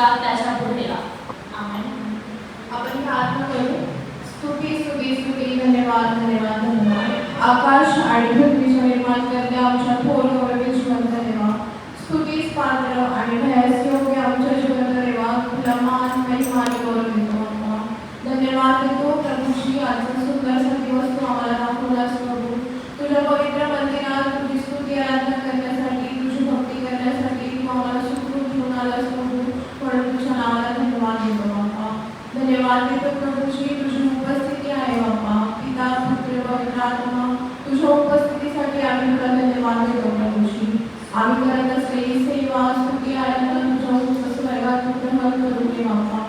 मुलगा त्याच्या पुढे आमेन. आपण प्रार्थना करू. स्तुती स्तुती स्तुती, धन्यवाद धन्यवाद धन्यवाद. आकाश आणि पृथ्वीच्या निर्माण करत्या आमच्या थोर गौरवी जिवंत देवा, स्तुतीस पात्र आणि भयास योग्य आमच्या जिवंत देवा, तुला मान महिमा आणि गौरव देतो. धन्यवाद देतो प्रभूशी, आजचा सुंदरसा दिवस तू आम्हाला दाखवलास प्रभू. तुझ्या पवित्र मंदिरात तुझी स्तुती आराधना करण्यासाठी, तुझी भक्ती करण्यासाठी तू आम्हाला सुखरूप घेऊन आलास प्रभू. म्हणून तुझ्या नावाला धन्यवाद देतो बाप्पा. धन्यवाद देतो प्रभूशी, तुझी उपस्थिती आहे बाप्पा. पिता पुत्र पवित्र आत्मा, तुझ्या उपस्थितीसाठी आम्ही तुला धन्यवाद देतो प्रभूशी. आम्ही करत असलेली सेवा स्तुती आराधना तुझ्या स्वर्गात ग्रहण करून घे बाप्पा.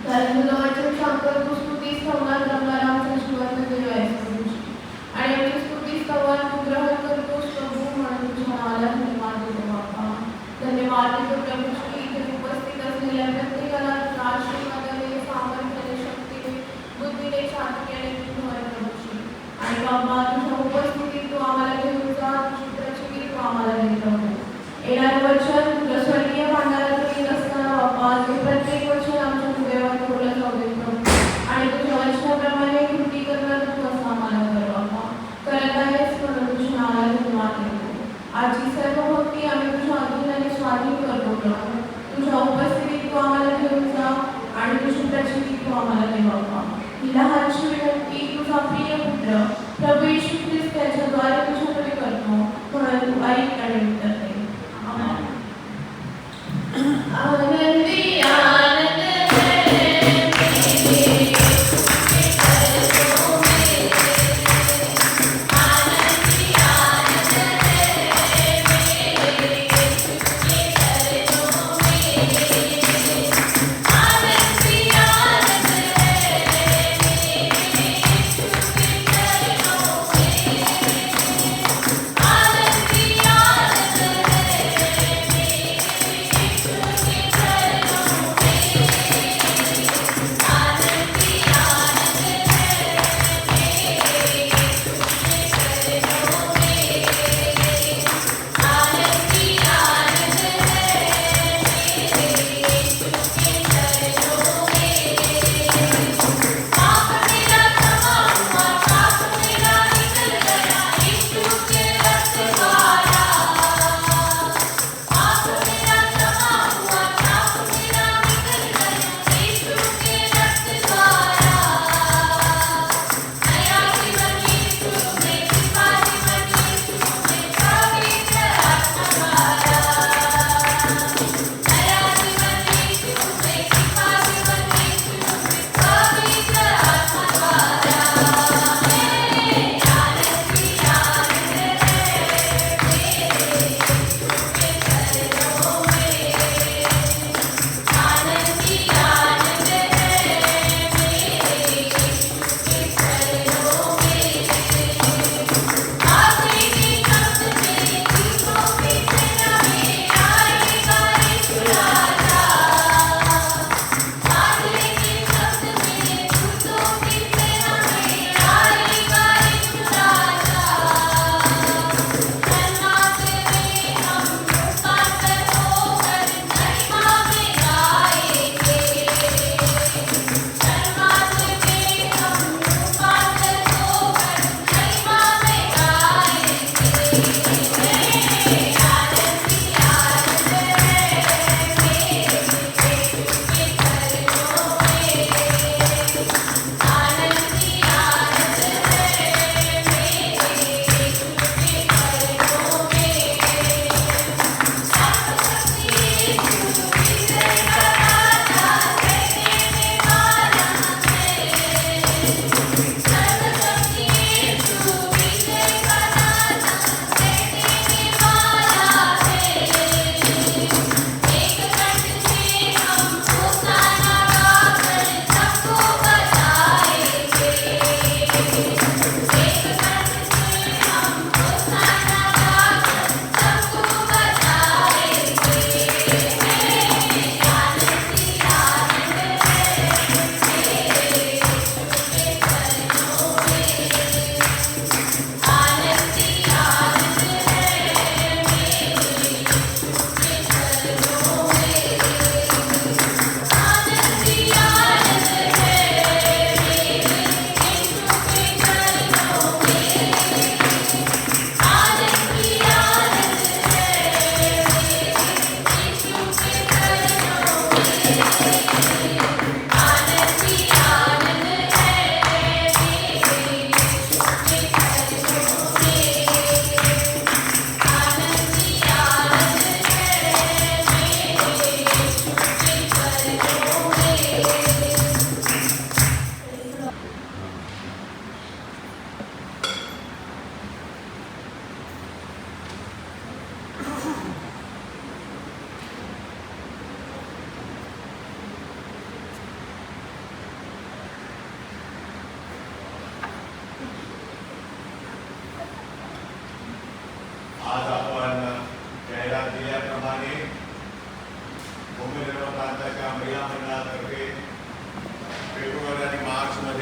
कारण तुझं वचन सांगतो तू स्तुतीस ठेवणार रमणारा आमचा जिवंत देव आहेस प्रभूशी. आणि आमची स्तुतीस ठेवणार तू ग्रहण करतोस प्रभू. म्हणून तुझ्या नावाला धन्यवाद देतो बाप्पा. धन्यवाद देतो प्रभूशी, इथे उपस्थित असलेल्या प्रत्येकाला तुझ्या आशीर्वादाने, सामर्थ्याने, शक्तीने, बुद्धीने, शांतीने तू भर प्रभूशी. आणि बाप्पा तुझ्या उपस्थितीत तू आम्हाला घेऊन जा, तुझी प्रचिती तू आम्हाला देत राहू. येणारं वचन तुझ्या स्वर्गीय भांडारात येत असताना बाप्पा, ते प्रत्येक वचन आमच्या हृदयावर ठेवलं जाऊ दे प्रभू. आणि तुझ्या वचनाप्रमाणे कृती करणार तू असं आम्हाला कर बाप्पा. करत आहेस म्हणून तुझ्या नावाला धन्यवाद देतो. आजची सर्व भक्ती आम्ही तुझ्या अधीनाने स्वाधीन करतो प्रभू. तुझ्या उपस्थितीत तू आम्हाला घेऊन जा आणि तुझी प्रचिती तू आम्हाला दे बाप्पा. ही लहानशी विनंती तुझा प्रिय पुत्र प्रभू येशू ख्रिस्त त्याच्याद्वारे तुझ्याकडे करतो. म्हणून तू ऐक आणि उत्तर दे. आमेन. आनंदी आनंद आनंदी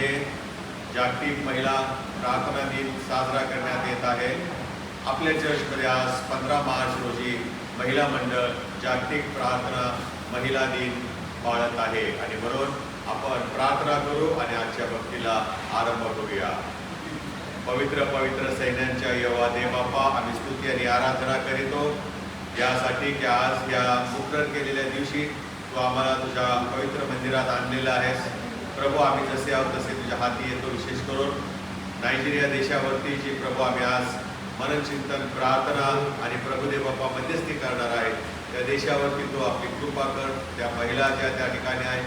चर्चमध्ये जागतिक महिला प्रार्थना दिन साजरा करण्यात येत आहे. आपल्या चर्चमध्ये आज 15 मार्च रोजी महिला मंडळ जागतिक प्रार्थना महिला दिन पाळत आहे आणि म्हणून आपण प्रार्थना करू आणि आजच्या भक्तीला आरंभ करूया. पवित्र पवित्र सैन्यांच्या यहोवा देव बाप्पा, आम्ही स्तुती आणि आराधना करीतो यासाठी की आज या मुद्रण केलेल्या दिवशी तू आम्हाला तुझ्या पवित्र मंदिरात आणलेला आहेस. प्रभू, आम्ही जसे आहोत तसे तुझ्या हाती येतो. विशेष करून नायजेरिया देशावरती जी प्रभू आम्ही आज मनचिंतन, प्रार्थना आणि प्रभुदेव बाप्पा मध्यस्थी करणार आहे त्या देशावरती तू आपली कृपा कर. त्या महिला ज्या त्या ठिकाणी आहेत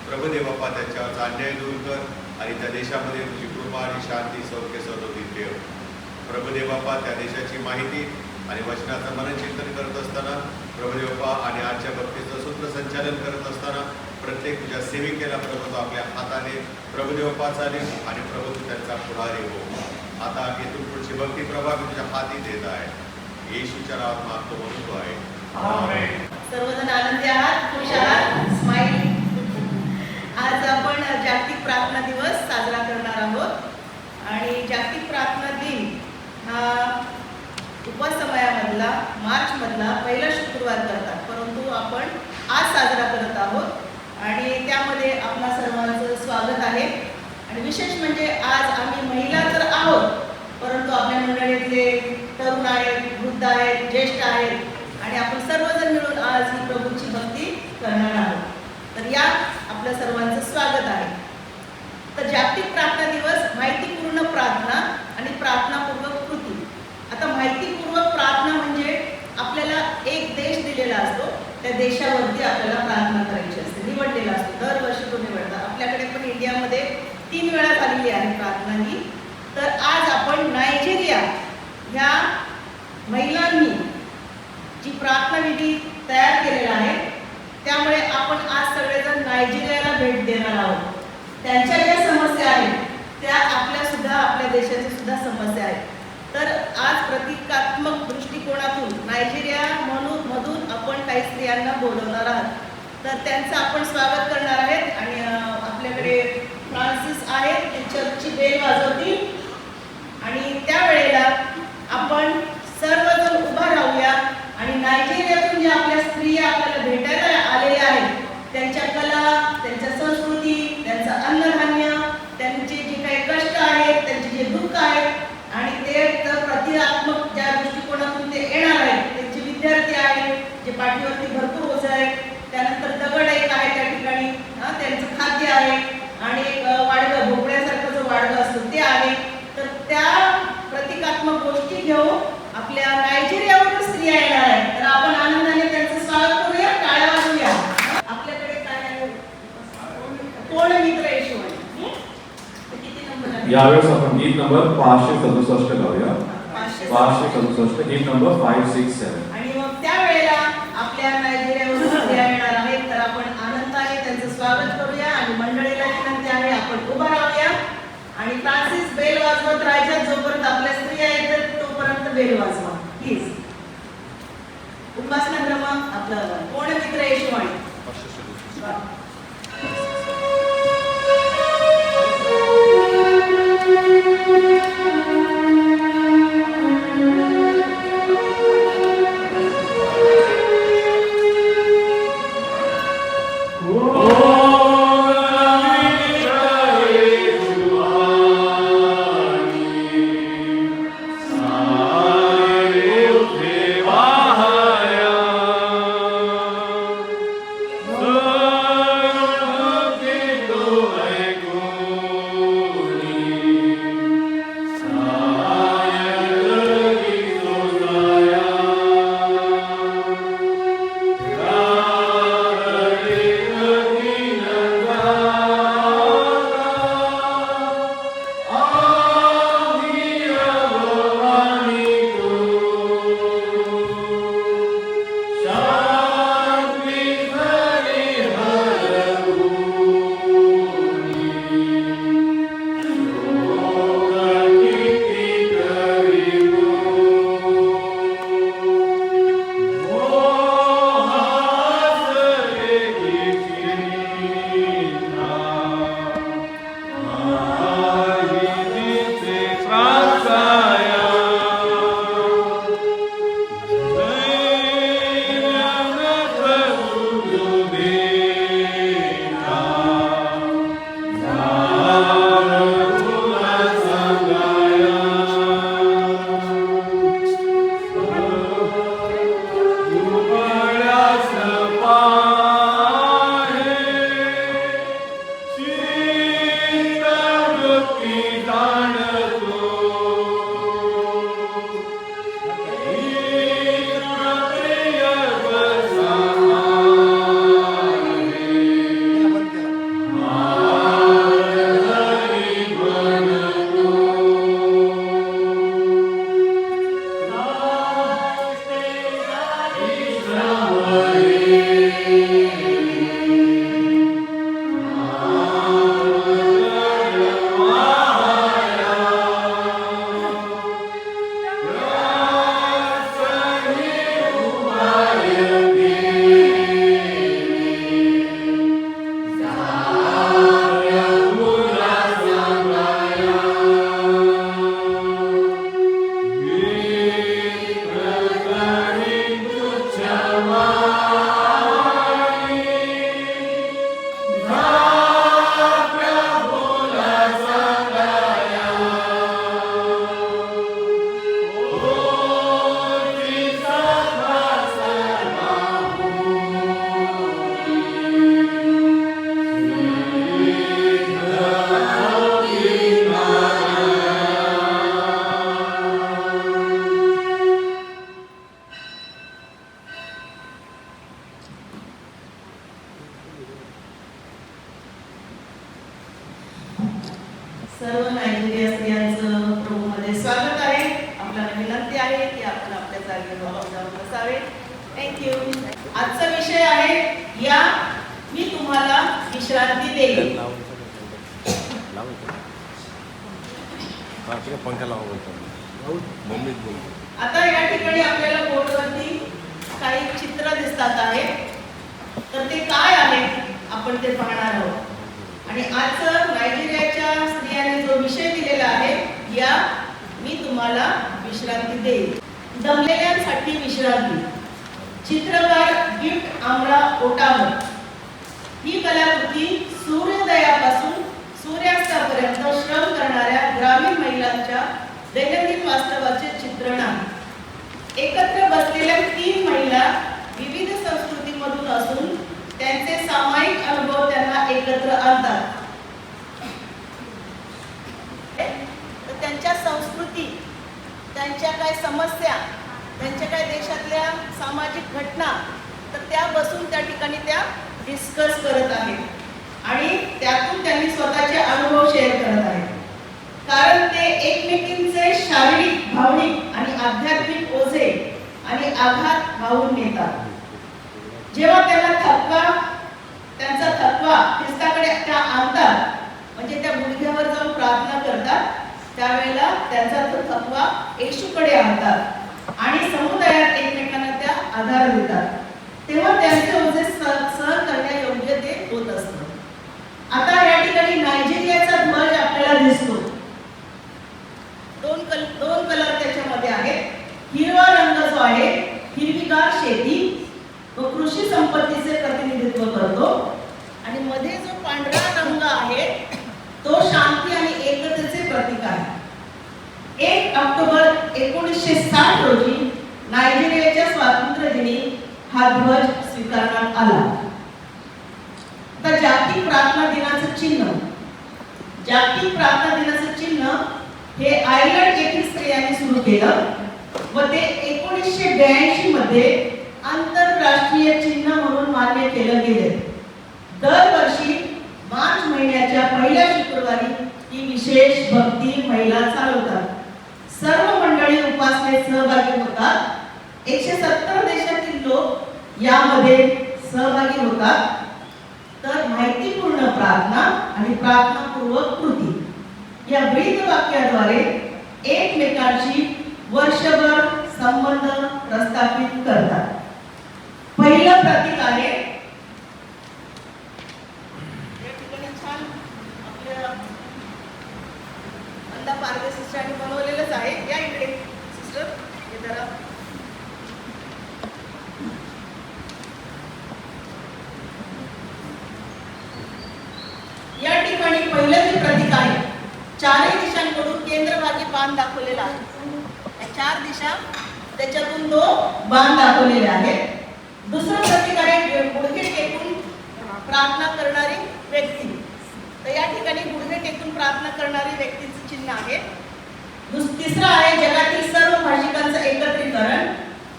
प्रभुदेव बाप्पा त्यांच्यावरचा अन्याय दूर कर आणि त्या देशामध्ये तुझी कृपा आणि शांती सौख्य सदोदित ठेव. प्रभुदेव बाप्पा त्या देशाची माहिती आणि वचनाचं मनचिंतन करत असताना प्रभुदेव बाप्पा आणि आजच्या भक्तीचं सूत्रसंचालन करत असताना प्रत्येक तुझ्या सेविकेला प्रभू आपल्या हाताने प्रभुदेव बाप्पा चालेल आणि प्रभू तू त्यांचा पुढारी हो. आता इथून पुढची भक्ती प्रभा मी तुझ्या हाती देत आहे. येशूच्या नावात मागतो म्हणून तो आहे. सर्वजण आनंदी आहात, खुश आहात, स्माईल. आज आपण जागतिक प्रार्थना दिवस साजरा करणार आहोत आणि जागतिक प्रार्थना दिन हा उपवास समयामधला मार्चमधला पहिला शुक्रवार करतात, परंतु आपण आज साजरा करत आहोत आणि त्यामध्ये आपणा सर्वांचं स्वागत आहे. आणि विशेष म्हणजे आज आम्ही महिला तर आहोत, परंतु आपल्या मंडळीतले तरुण आहेत, वृद्ध आहेत, ज्येष्ठ आहेत आणि आपण सर्वजण मिळून आज ही प्रभूची भक्ती करणार आहोत. तर या आपल्या सर्वांचं स्वागत आहे. तर जागतिक प्रार्थना दिवस माहितीपूर्ण प्रार्थना आणि प्रार्थनापूर्वक कृती. आता माहितीपूर्वक प्रार्थना म्हणजे आपल्याला एक देश दिलेला असतो, त्या देशावरती आपल्याला प्रार्थना करायची असते, निवडलेला असतो. दरवर्षी तो निवडतात. आपल्याकडे पण इंडियामध्ये 3 वेळा झालेली आहे प्रार्थना ही. तर आज आपण नायजेरिया ह्या महिलांनी जी प्रार्थना विधी तयार केलेला आहे त्यामुळे आपण आज सगळेजण नायजेरियाला भेट देणार आहोत. त्यांच्या ज्या समस्या आहेत त्या आपल्या देशाच्या सुद्धा समस्या आहेत. तर आज प्रतिकात्मक दृष्टिकोनातून नायजेरिया मधून आपण काही स्त्रियांना बोलवणार आहात. तर त्यांचं आपण स्वागत करणार आहेत आणि आपल्याकडे फ्रान्सिस आहेत, ते चर्चची बेल वाजवतील आणि त्यावेळेला आपण सर्वजण उभा राहूया आणि नायजेरियातून ज्या आपल्या स्त्रिया आपल्याला भेटायला आलेल्या आहेत त्यांच्या कला, त्यांच्या संस्कृती, त्यांचं अन्नधान्य, त्यांचे जे काही कष्ट आहेत, त्यांचे जे दुःख आहेत आणि ते तर प्रतिकात्मक ज्या दृष्टिकोनातून ते येणार आहेत, त्यांचे विद्यार्थी आहेत जे पाठीवरती भरपूर ओझं आहे, त्यानंतर दगड एक आहे त्या ठिकाणी, त्यांचं खाद्य आहे आणि एक वाडगं, भोपळ्यासारखं जो वाडगं असतो ते आहे. तर त्या प्रतिकात्मक गोष्टी घेऊन आपल्या नायजेरियावरून स्त्रिया येणार आहेत. तर आपण आनंदाने त्यांचं स्वागत करूया, टाळ्या वाजवूया. आपल्याकडे काय आहे? कोण मित्र येशू आहे? किती नंबर आहे? यावेळेस आपण गीत नंबर 567 गाऊया. 567 गीत नंबर 567. आणि मग त्यावेळेला आपल्या नायजेरियावरून स्त्रिया येणार आहेत. तर आपण आनंदाने त्यांचं स्वागत करूया आणि मंडळीला विनंती आहे आपण उभा राहूया आणि फ्रान्सिस बेल वाजवत राहायच्या. जोपर्यंत आपल्या स्त्रिया येतात तोपर्यंत बेल वाजवा प्लीज. उपासना क्रम आपलं कोण मित्र येशू आहे? Oh सर्व नायजेरिया स्त्रियांचं प्रोमध्ये स्वागत आहे. आपल्याला विनंती आहे की आपण आपल्या जागेवर जाऊन बसावे. थँक्यू. आजचा विषय आहे या मी तुम्हाला विश्रांती देईन. पंखा लावा बोलतो मुंबईत बोलतो. आता या ठिकाणी आपल्याला बोर्डवरती काही चित्र दिसतात आहे, तर ते काय आहे आपण ते पाहणार आहोत. आणि आज नायजेरियाच्या स्त्रियांनी जो विषय दिलेला आहे या मी तुम्हाला विश्रांती देईन. दमलेल्यांसाठी विश्रांती. चित्रकार गिफ्ट आमरा ओटामो. ही कलाकृती सूर्योदयापासून सूर्यास्तापर्यंत श्रम करणाऱ्या ग्रामीण महिलांच्या दैनंदिन वास्तवाचे चित्रण आहे. एकत्र बसलेल्या 3 महिला विविध संस्कृतीमधून असून त्यांचे सामायिक अनुभव त्यांना एकत्र आणतात. तर त्यांच्या संस्कृती, त्यांच्या काय समस्या, त्यांच्या काय देशातल्या सामाजिक घटना, तर त्या बसून त्या ठिकाणी त्या डिस्कस करत आहेत आणि त्यातून त्यांनी स्वतःचे अनुभव शेअर करत आहेत. कारण ते एकमेकींचे शारीरिक, भावनिक आणि आध्यात्मिक ओझे आणि आघात वाहून नेतात. जेव्हा त्यांचा थकवा ख्रिस्ताकडे त्या आणतात, म्हणजे त्या गुडघ्यावर जाऊन प्रार्थना करतात, त्यावेळेला त्यांचा तो थकवा येशूकडे आणतात आणि समुदायात एकमेकांना त्या आधार देतात. तेव्हा त्यांचे ओझे सहन करण्यायोग्य ते होत असतं. आता या ठिकाणी नायजेरियाचा ध्वज आपल्याला दिसतो. दोन कलर त्याच्यामध्ये आहेत. हिरवा रंग जो आहे हिरवीगार शेती व कृषी संपत्तीचे प्रतिनिधित्व करतो आणि मध्ये जो पांढरा रंग आहे तो शांती आणि एकतेचे प्रतीक आहे. 1 ऑक्टोबर 1960 रोजी नायजेरियाच्या स्वातंत्र्य दिनी हा ध्वज स्वीकारण्यात आला. तर जागतिक प्रार्थना दिनाचं चिन्ह. जागतिक प्रार्थना दिनाचं चिन्ह हे आयर्लंड येथील स्त्रियांनी सुरू केलं व ते 1982 मध्ये आंतरराष्ट्रीय चिन्ह म्हणून मान्य केलं गेले. दरवर्षी मार्च महिन्याच्या पहिल्या शुक्रवारी ही विशेष भक्ती महिला चालवतात. सर्व मंडळी उपासनेत सहभागी होतात. 170 देशातील लोक यामध्ये सहभागी होतात. तर माहितीपूर्ण प्रार्थना आणि प्रार्थनापूर्वक कृती या ब्रीद वाक्याद्वारे एकमेकांशी वर्षभर संबंध प्रस्थापित करतात. पहिलं प्रतीक आहे या ठिकाणी छान आपल्या अंदा पारदे सिस्टरने बनवलेलंच आहे. या इकडे सिस्टर हे जरा या ठिकाणी पहिलं जे प्रतीक आहे 4 दिशांकडून केंद्रभागी बाण दाखवलेला आहे. 4 दिशा त्याच्यातून 2 बाण दाखवलेले आहेत. दुसरं प्रतीक आहे गुडघे टेकून प्रार्थना करणारी व्यक्ती. तर या ठिकाणी गुडघे टेकून प्रार्थना करणारी व्यक्तीचं चिन्ह आहे. तिसरं आहे जगातील सर्व भाषिकांचं एकत्रीकरण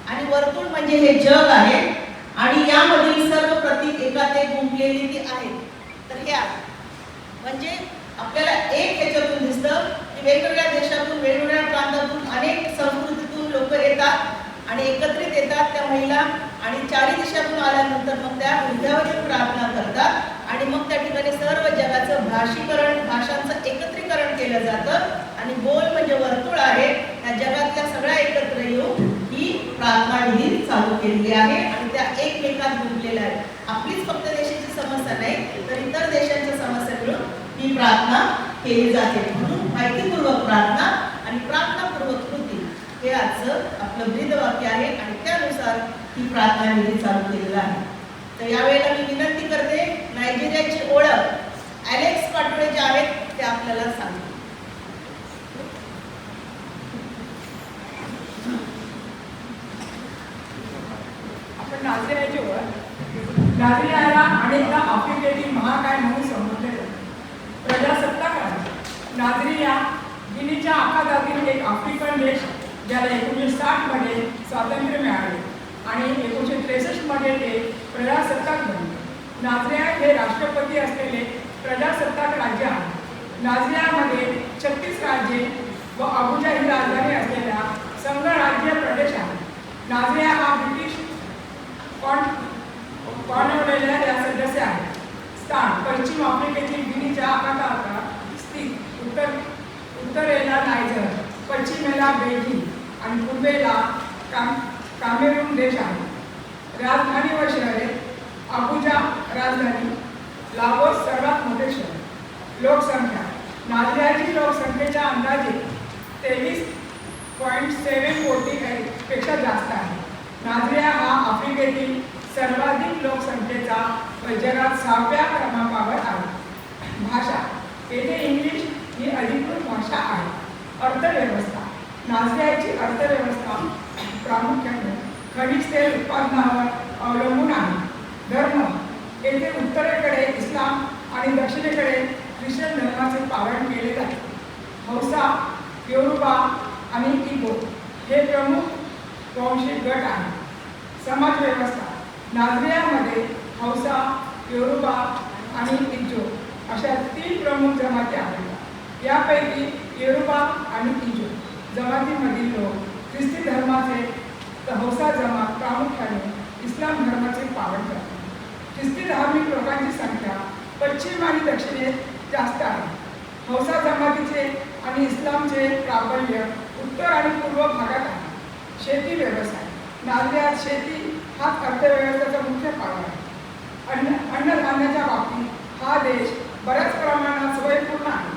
आणि वर्तुळ म्हणजे हे जग आहे आणि यामधील सर्व प्रतीक एकात एक गुंफलेली ती आहेत. तर हे आहे म्हणजे आपल्याला एक ह्याच्यातून दिसतं की वेगवेगळ्या देशातून, वेगवेगळ्या प्रांतातून, अनेक संस्कृतीतून लोक येतात आणि एकत्रित येतात त्या महिला आणि 4 दिशातून आल्यानंतर मग त्या गुडघ्यावर प्रार्थना करतात आणि मग त्या ठिकाणी सर्व जगाचं भाषीकरण, भाषांचं एकत्रीकरण केलं जातं आणि गोल म्हणजे वर्तुळ आहे. या जगातल्या सगळ्या एकत्र येऊन ही प्रार्थना विधी चालू केलेली आहे आणि त्या एकमेकात गुंतलेल्या आहेत. आपलीच फक्त देशाची समस्या नाही तर इतर देशांच्या समस्या मिळून ही प्रार्थना केली जाते. म्हणून माहितीपूर्वक प्रार्थना आणि प्रार्थनापूर्वक कृती हे आजचं आपलं ब्रीद वाक्य आहे आणि त्यानुसार ही प्रार्थना विधी चालू केलेला आहे. तर यावेळेला मी विनंती करते नायजेरियाची ओळख ॲलेक्स पाटोळे जे आहेत ते आपल्याला सांगतील. आपण नायजेरियाची ओळख. नायजेरियाला अनेकदा आफ्रिकेतील महाकाय म्हणून संबोधले जाते. प्रजासत्ताक राज्य नायजेरिया गिनीच्या आखातातील एक आफ्रिकन देश ज्याला 1960 मध्ये स्वातंत्र्य मिळाले आणि 1963 मध्ये ते प्रजासत्ताक बनले. नायजेरिया हे राष्ट्रपती असलेले प्रजासत्ताक राज्य आहे. नाझरियामध्ये 36 राज्ये व अबुजा ही राजधानी असलेला संघ राज्य प्रदेश आहे. नाझरिया हा ब्रिटिश कॉर्नवॉलिस सदस्य आहे. स्थान पश्चिम आफ्रिकेतील गिनीच्या आखातावर स्थित, उत्तरेला नायजर, पश्चिमेला बेल्जियम आणि पूर्वेला कामेरून देश आहे. राजधानी व शहरे अबुजा राजधानी, लागोस सर्वात मोठे शहर. लोकसंख्या नाझरियाची लोकसंख्येच्या अंदाजे 23.7 कोटी पेक्षा जास्त आहे. नाझरिया हा आफ्रिकेतील सर्वाधिक लोकसंख्येचा व जगात 6व्या क्रमांकावर आहे. भाषा येथे इंग्लिश ही अधिकृत भाषा आहे. अर्थव्यवस्था नाझरियाची अर्थव्यवस्था प्रामुख्याने खनिज तेल उत्पादनावर अवलंबून आहे. धर्म येथे उत्तरेकडे इस्लाम आणि दक्षिणेकडे ख्रिश्चन धर्माचे पालन केले जाते. हौसा, योरुबा आणि इगो हे प्रमुख वंशिक गट आहेत. समाजव्यवस्था नाझरियामध्ये हौसा, योरुबा आणि इजो अशा 3 प्रमुख जमाती आहेत. यापैकी योरुबा आणि इजो जमातीमधील लोक ख्रिस्ती धर्माचे, तर हौसा जमात प्रामुख्याने इस्लाम धर्माचे पालन करतात. ख्रिस्ती धार्मिक लोकांची संख्या पश्चिम आणि दक्षिणेत जास्त आहे. हौसा जमातीचे आणि इस्लामचे प्राबल्य उत्तर आणि पूर्व भागात आहे. शेती व्यवसाय नाझरियात शेती हाच अर्थव्यवस्थेचा मुख्य पाया आहे. अन्नधान्याच्या बाबतीत हा देश बऱ्याच प्रमाणात स्वयंपूर्ण आहे.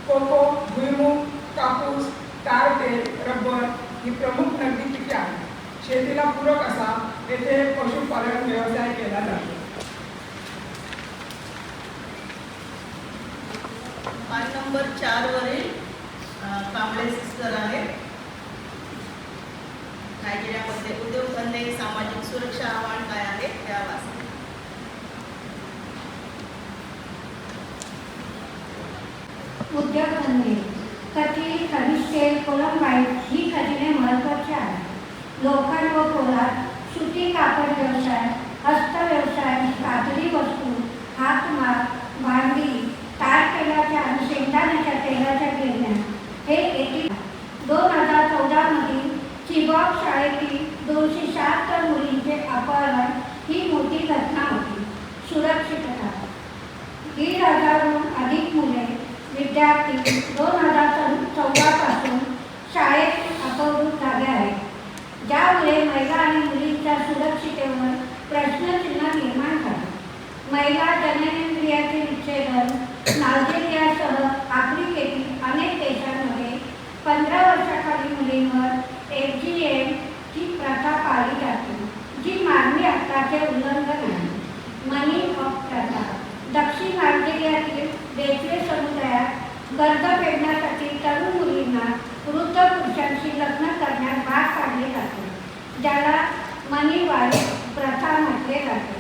कोको, भुईमूग, कापूस, तार तेल, रबर ही प्रमुख नगदी पिके आहेत. शेतीला पूरक असा येथे पशुपालन व्यवसाय केला जातो. पान नंबर 4 वरील कांबळे सिस्टर आहेत. नायजेरियामध्ये उद्योगधंदे, सामाजिक सुरक्षा आव्हान काय आहे त्या वाचा. उद्योगधंदे कथी, खनिज तेल, कोलंबाईट ही खनिजे महत्त्वाची आहेत. लोखंड व पोलाद, सुती कापड व्यवसाय, हस्तव्यवसाय, कातडी वस्तू, हातमाग, भांडी, तार तेलाच्या आणि शेंगदाण्याच्या तेलाच्या गिरण्या हे येथील 2014 मधील चिबॉक शाळेतील 276 मुलींचे अपहरण ही मोठी घटना होती. सुरक्षितता 1,500हून अधिक मुले विद्यार्थी 2014 पासून शाळेतून अपहृत झाले आहेत, ज्यामुळे महिला आणि मुलींच्या सुरक्षितेवर प्रश्नचिन्ह निर्माण झाले. महिला जननेंद्रियाचे विच्छेदन नायजेरियासह आफ्रिकेतील अनेक देशांमध्ये 15 वर्षाखालील मुलींवर FGM ची प्रथा पाळली जाते, जी मानवी हक्काचे उल्लंघन आहे. मनी हॉक प्रथा दक्षिण नायजेरियातील बेटवे समुदायात गरज फेडण्यासाठी तरुण मुलींना वृद्ध पुरुषांशी लग्न करण्यास भाग पाडले जाते, ज्याला मनी वाईफ प्रथा म्हटले जाते.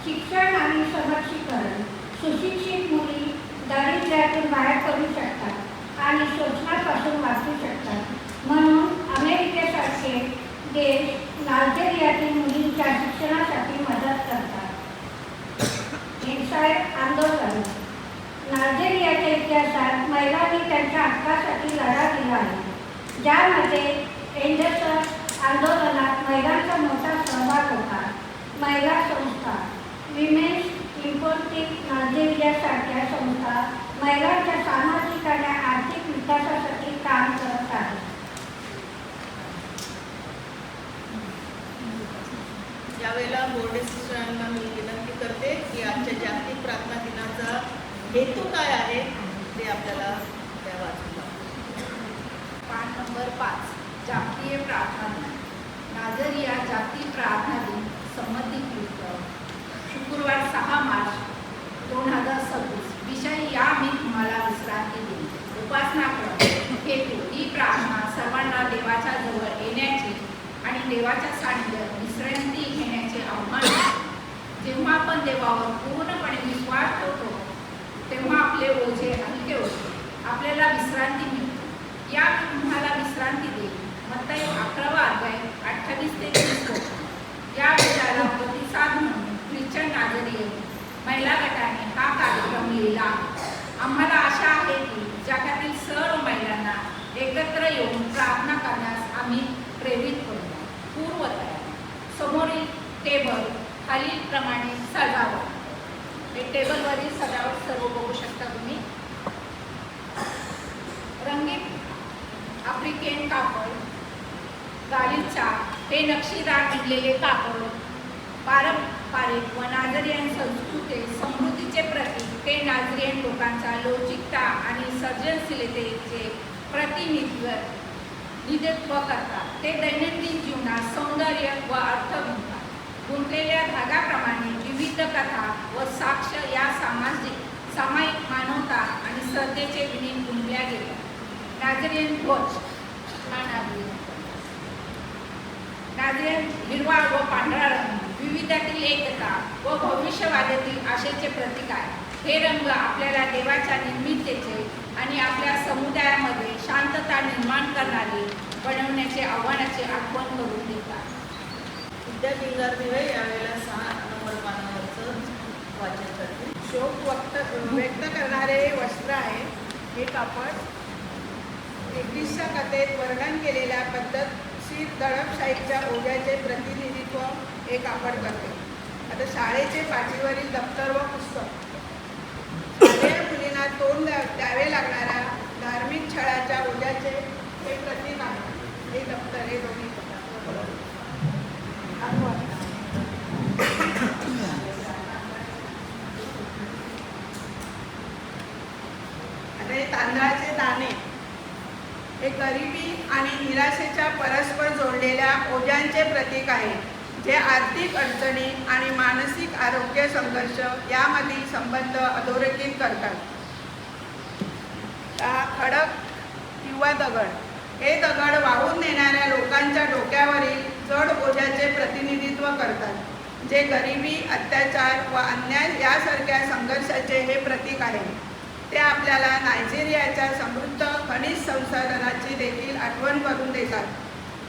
शिक्षण आणि सक्षमीकरण सुशिक्षित मुली दारिद्र्यातून बाहेर पडू शकतात आणि शोषणापासून वाचू शकतात. म्हणून अमेरिकेसारखे देश नायजेरियातील मुलींच्या शिक्षणासाठी मदत करतात. आंदोलन नायजेरियाच्या इतिहासात महिलांनी त्यांच्या हक्कासाठी लढा दिला आहे, ज्यामध्ये एंडरसन आंदोलनात महिलांचा मोठा सहभाग होता. महिला संस्था विमेन्स इम्पोर्टिक नायजेरियासारख्या संस्था महिलांच्या सामाजिक आणि आर्थिक विकासासाठी काम करत आहेत. यावेळेला बोर्डे सिस्टरांना मी विनंती करते की आजच्या जागतिक प्रार्थना दिनाचा हेतू काय आहे ते आपल्याला त्या वाचून. पान नंबर 5 जागतिक प्रार्थना दिन. नाझरिया जागतिक प्रार्थना दिन संमतीयुक्त शुक्रवार 6 मार्च 2026. विषय या मी तुम्हाला विश्रांती देईन. उपासना क्रम. हेतू ही प्रार्थना सर्वांना देवाच्या जवळ येण्याचे आणि देवाच्या सानिध्यात विश्रांती घेण्याचे आव्हान आहे. जेव्हा आपण देवावर पूर्णपणे विश्वास ठेवतो तेव्हा आपले ओझे हलके होते, आपल्याला विश्रांती मिळते. या तुम्हाला विश्रांती देईल. मत्ती 11:28-30. या विचाराला प्रतिसाद म्हणून ख्रिश्चन नाझरियन महिला गटाने हा कार्यक्रम लिहिला आहे. आम्हाला आशा आहे की प्रतीकप्रमाणे सजावट. हे टेबलवरील सजावट सर्व बघू शकता तुम्ही. रंगीत आफ्रिकन कापड, गालिचा हे नक्षीदार विणलेले कापड, पारंपरिक व नाझरियन संस्कृती समृद्धीचे प्रतीक ते नाझरियन लोकांचा लवचिकता आणि सर्जनशीलतेचे प्रतिनिधित्व करतात. ते दैनंदिन जीवनात सौंदर्य व अर्थ गुंततात. गुंतलेल्या धागाप्रमाणे विविध कथा व साक्ष या सामायिक मानवता आणि श्रद्धेचे विलीन गुंतल्या गेल्या. नाझरियन ध्वज हा नाझरियन हिरवा व पांढरा रंग विविधतेतील एकता व भविष्यवादातील आशेचे प्रतीक आहे. हे रंग आपल्याला देवाच्या निर्मितीचे आणि आपल्या समुदायामध्ये शांतता निर्माण करणारे बनवण्याचे आव्हानाचे आठवण करून देतात. विद्या भिंगारदिवे यावेळेला 6 नंबर पानावरचं वाचन करते. शोक व्यक्त करणारे वस्त्र आहे. हे कापड 21च्या कथेत वर्णन केलेल्या पद्धतशीर दडपशाहीच्या ओझ्याचे प्रतिनिधित्व हे कापड करते. आता शाळेचे पाठीवरील दप्तर व पुस्तक शालेय मुलींना तोंड द्यावे लागणाऱ्या धार्मिक छळाच्या ओझ्याचे हे प्रतीक आहे. हे दप्तर हे दोन्ही आता हे तांदळाचे दाणे हे गरिबी आणि निराशेच्या परस्पर जोडलेल्या ओझ्यांचे प्रतीक आहे, जे आर्थिक अडचणी आणि मानसिक आरोग्य संघर्ष यामधील संबंध अधोरेखित करतात. खडक किंवा दगड हे दगड वाहून नेणाऱ्या लोकांच्या डोक्यावरील जड ओझ्याचे प्रतिनिधित्व करतात, जे गरिबी, अत्याचार व अन्याय यासारख्या संघर्षाचे हे प्रतीक आहे. ते आपल्याला नायजेरियाच्या समृद्ध खनिज संसाधनाची देखील आठवण करून देतात.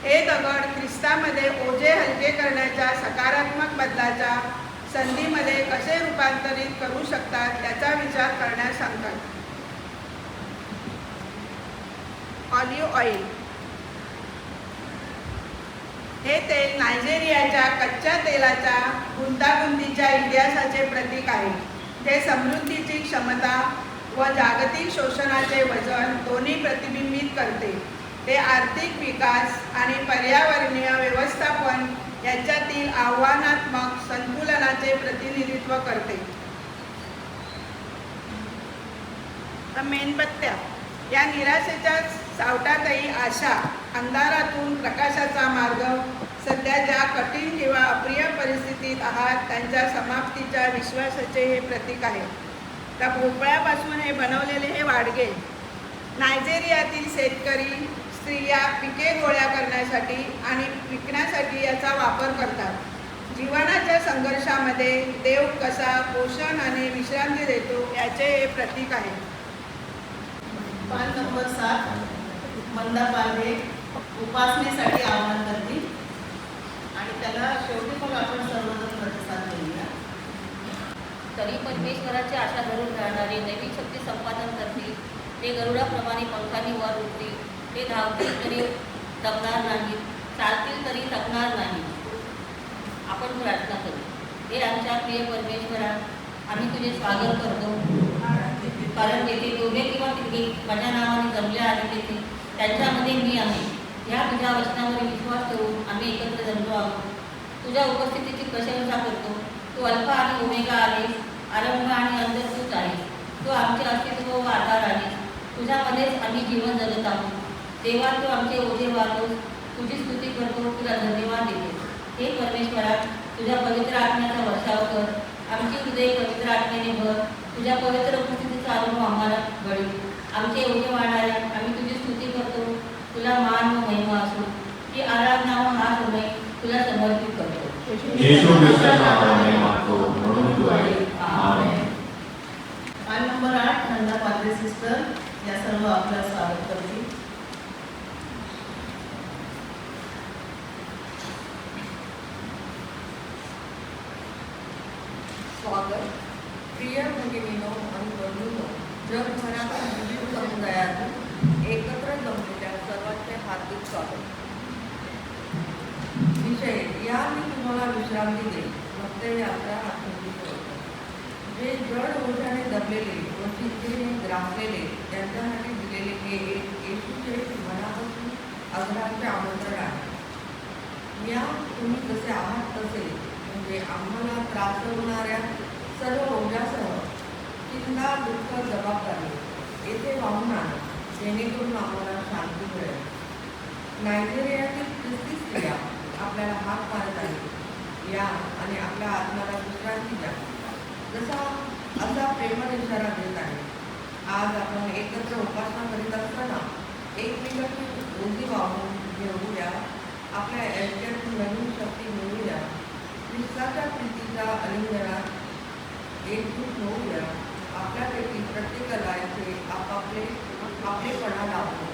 हे दगड ख्रिस्तामध्ये ओझे हलके करण्याच्या सकारात्मक बदलाच्या संधीमध्ये कसे रूपांतरित करू शकतात याचा विचार करण्यास सांगतात. ऑलिव्ह ऑइल हे तेल नायजेरियाच्या कच्च्या तेलाच्या गुंतागुंतीच्या इतिहासाचे प्रतीक आहे, जे समृद्धीची क्षमता व जागतिक शोषणाचे वजन दोन्ही प्रतिबिंबित करते. ते आर्थिक विकास आणि पर्यावरणीय व्यवस्थापन यांच्यातील आव्हानात्मक संतुलनाचे प्रतिनिधित्व करते. मेणबत्त्या या निराशेच्या सावटातही आशा, अंधारातून प्रकाशाचा मार्ग, सध्या ज्या कठीण किंवा अप्रिय परिस्थितीत आहात त्यांच्या समाप्तीच्या विश्वासाचे हे प्रतीक आहे. त्या भोपळ्यापासून हे बनवलेले हे वाडगे नायजेरियातील शेतकरी स्त्रिया पिके गोळा करण्यासाठी आणि विकण्यासाठी याचा वापर करतात. जीवनाच्या संघर्षामध्ये देव कसा पोषण आणि विश्रांती देतो याचे हे प्रतीक आहे. पान नंबर 7 मंदा पारधे उपासनेसाठी आवाहन करते आणि त्याला शेवटी मग आपण सर्वजण प्रतिसाद देऊया. तरी परमेश्वराची आशा धरून राहणारे नवीन शक्ती संपादन करतील. ते गरुडाप्रमाणे पंखांनी वर उठतील. ते धावतील तरी दमणार नाही, चालतील तरी थकणार नाही. आपण प्रार्थना करू. हे आमच्या प्रिय परमेश्वरा, आम्ही तुझे स्वागत करतो, कारण तेथे दोघे किंवा तिघे माझ्या नावाने जमले आणि तेथे त्यांच्यामध्ये मी आहे. ह्या तुझ्या वचनावर विश्वास करून आम्ही एकत्र जमलो आहोत. तुझ्या उपस्थितीची प्रशंसा करतो. तू अल्फा आणि ओमेगा आहेस, आरंभ आणि अंत तूच आहेस. तू आमचे अस्तित्व व आधार आहेस. तुझ्यामध्येच आम्ही जीवन जगत आहोत. देवा, तू आमचे ओझे वाहतोस. तुझी स्तुती करतो, तुला धन्यवाद देतो. हे परमेश्वरा, तुझ्या पवित्र आत्म्याचा वर्षाव कर. आमची हृदय पवित्र आत्म्याने भर. तुझ्या पवित्र उपस्थितीचा अनुभव आम्हाला घडेल. आमचे ओझे वाढणारे आम्ही तुझी स्तुती करतो. तुला मान व महिमा असो. ही आराधना व हा समय तुला समर्पित करतो. येशू ख्रिस्ताच्या नावाने मागतो, म्हणून तू आहे. आमेन. पान नंबर 8 नंदा पारधे सिस्टर या सर्व आपलं स्वागत करतील. स्वागत. प्रिय भगिनीनो आणि बंधूंनो, जगभरातील विविध समुदायातून एकत्र जमलेल्या सर्वांचे हार्दिक स्वागत. विषय या मी तुम्हाला विश्रांती देईल. ते आपल्या हातून जे जड ओझ्याने दबलेले व चिंतेने ग्रासलेले त्यांच्यासाठी दिलेले हे एक येशूचे मनापासून आग्रहाचे आमंत्रण आहे. या तुम्ही जसे आहात तसे म्हणजे आम्हाला त्रास होणाऱ्या सर्व ओझ्यासह चिंता दुःख जबाबदारी येथे वाहून आणा जेणेकरून आम्हाला शांती मिळेल. नायजेरियातील ख्रिस्ती स्त्रिया आपल्याला हात मारत आहे या आणि आपल्या आत्म्याला विश्रांती द्या असा प्रेमळ इशारा देत आहे. आज आपण एकत्र उपासना करीत असताना एकमेकांची ओझी वाहून घेऊया, आपल्या ऐक्यातून नवीन शक्ती मिळवूया, ख्रिस्ताच्या प्रीतीच्या अलिंगनात एकजूट होऊया. आपल्यापैकी प्रत्येकाला इथे आपलेपणा लावतो.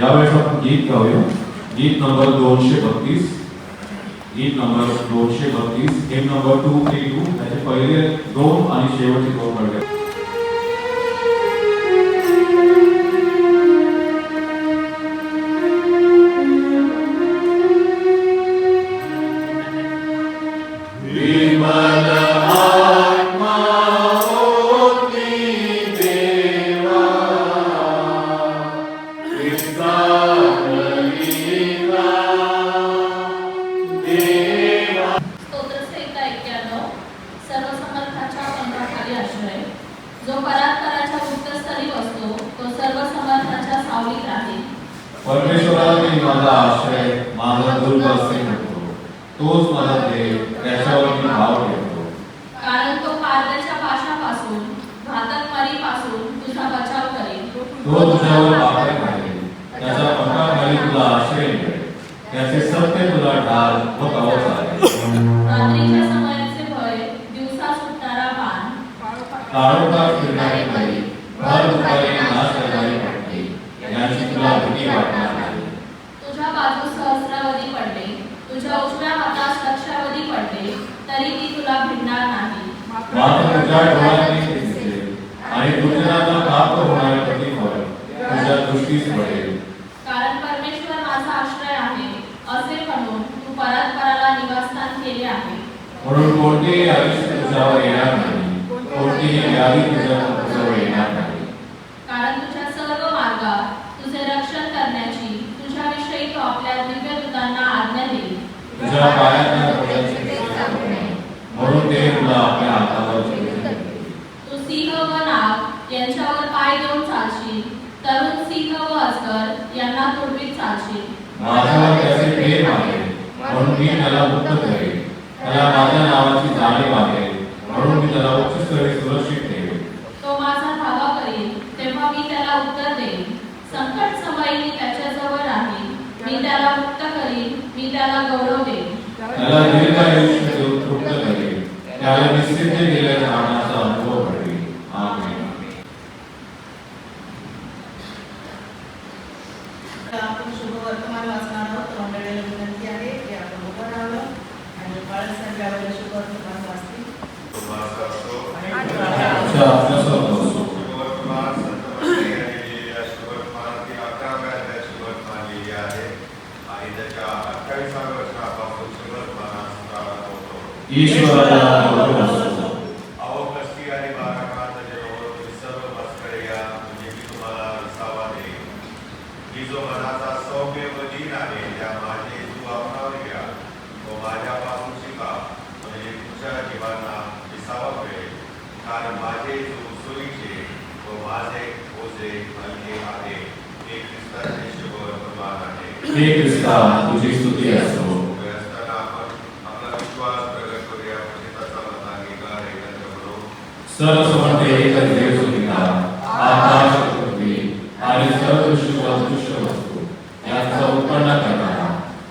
यावेळेस आपण गीत गाऊया. गीत नंबर 232. गीत नंबर 232, गेम नंबर 232. त्याचे पहिले 2 आणि शेवटचे 2 कडे. सर्वसमर्थाच्या पंखाखाली आश्रय. जो परात्पराच्या उच्चस्थरी बसतो तो सर्वसमर्थाच्या सावलीत राहील. परमेश्वराला मी माझा आश्रय, माझा दुर्बल होतो. तोच माझा देव, त्याच्यावर मी भाव ठेवतो. कारण तो पारद्याच्या पाशापासून घातक मारीपासून तुझा बचाव करेल. तो तुझ्यावर पाकळ घालेल, त्याच्या पंखाखाली तुला आश्रय मिळेल. त्याचे सत्य तुला ढाल व कवच आहे. रात्रीच्या समयाचे भय, दिवसा सुटणारा बाण, काळोखात फिरणारी नदी, भर दुपारी नाश करणारी पट्टी, यांची तुला भीती वाटणार नाही. तुझ्या बाजूस सहस्रावधी पडले, तुझ्या उजव्या हातास लक्षावधी पडले, तरी ती तुला भिडणार नाही. मात्र तुझ्या डोळ्यांनी ते दिसेल आणि दुर्जनांना प्राप्त होणारे प्रतिफळ तुझ्या दृष्टीस पडेल. कारण परमेश्वर माझा आश्रय आहे असे म्हणून तू परात्पराला निवासस्थान केले आहे. म्हणून कोणतेही अरिष्ट तुझ्यावर येणार नाही, कोणतीही व्याधी तुझ्यावर येणार नाही. कारण तुझ्या सर्व मार्गात तुझे रक्षण करण्याची तुझ्याविषयी तो आपल्या दिव्य दूतांना आज्ञा देईल. तुझ्या पायांना घोड्याची ठेच लागू नये, म्हणून ते तुला आपल्या हातावर ठेवेल. तू सिंह व नाग यांच्यावर पाय देऊन चालशील, तरुण सिंह व अजगर यांना तुडवीत चालशील. माझ्यावर त्याचे प्रेम आहे म्हणून मी त्याला मुक्त करेन. त्याला माझ्या नावाची जाणीव आहे म्हणून मी त्याला उच्च स्तरी सुरक्षित ठेवेन. तो माझा धावा करेल तेव्हा मी त्याला उत्तर देईन. संकट समयी मी त्याच्याजवळ राहील. मी त्याला मुक्त करीन, मी त्याला गौरव देईन. त्याला दीर्घ आयुष्य देऊन तृप्त करेन. त्याला निश्चित केलेल्या प्राणाचा अनुभव घडेल. आमेन. आपण शुभ वर्तमान वाचणार आहोत. मंडळीला विनंती आहे की आपण उभं राहावं आणि बाळासाहेब यावेळेला शुभ वर्तमान वाचतील. ईश्वराला अहो कष्टी आणि बाराकात जेव्हा तुम्ही सर्व मस्करे या म्हणजे मी तुम्हाला विसावा देईन. मी जो मनाचा सौम्य व दीन आहे त्या माझे तू आपणावर घ्या व माझ्यापासून शिका म्हणजे तुमच्या जीवांना विसावा मिळेल. कारण माझे सुरीचे व माझे ओझे हलके आहे. हे ख्रिस्ताचे शुभ वर्तमान आहे. हे ख्रिस्ता तुझी स्तुती असो. सर्वसमर्थ एकच देव सुनिता, आकाश पृथ्वी आणि सर्व दृश्य वस्तू यांचा उत्पन्न करणारा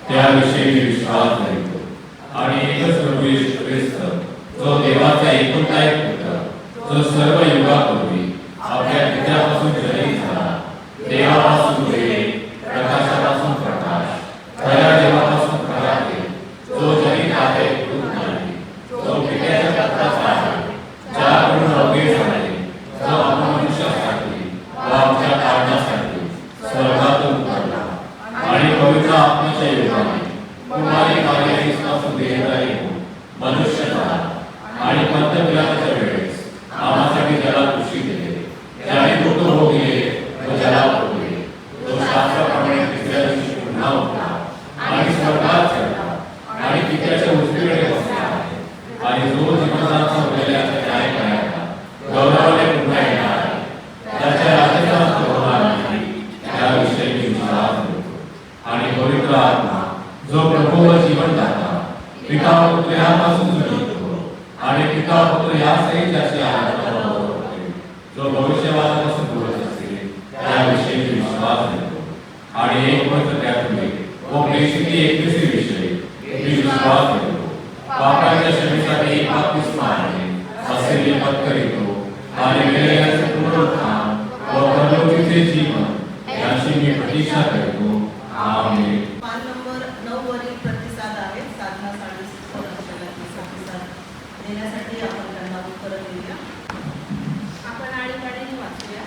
त्याविषयी मी विश्वास धरतो. आणि एकच प्रभू येशू ख्रिस्त जो देवाचा एकुलता एक पुत्र, जो सर्व युगापूर्वी आपल्या पित्यापासून जनित झाला, देवापासून देव, प्रकाशापासून प्रकाश, खऱ्या देवापासून खरा देव, जो जनित आहे भूत नाही, जो पित्याच्या पत्राचा आहे, ज्याकडून अवघे झाले, जो आपण मनुष्यासाठी व आमच्या कारणासाठी स्वर्गातून उतरला आणि पवित्र आत्म्याच्या योगाने कुमारी गौरवाने पुन्हा येणार आहे. त्याच्या राज्याचा अंत होणार नाही त्याविषयी मी विश्वास ठेवतो. आणि पवित्र आत्मा जो प्रभू व जीवनदाता पिता व पुत्र यापासून जुळतो आणि पिता व पुत्र यासही ज्याची आराधना करते, जो भविष्यवादापासून बोलत असेल त्याविषयी मी विश्वास ठेवतो. आणि एक पवित्र कॅथोलिक व प्रेषित एकमेव विषयी मी विश्वास ठेवतो. पापांच्या क्षमेसाठी एक बपतिस्मा आहे असे मी मत करीतो. आणि मेलेल्यांचे पुनरुत्थान व परलोकीचे जीवन याची मी प्रतीक्षा करतो. आमेन. पान नंबर 9 वरील प्रतिसाद आहेत. साधना प्रतिसाद देण्यासाठी आपण त्यांना उत्तर देऊया. आपण आळीपाळीने वाचूया.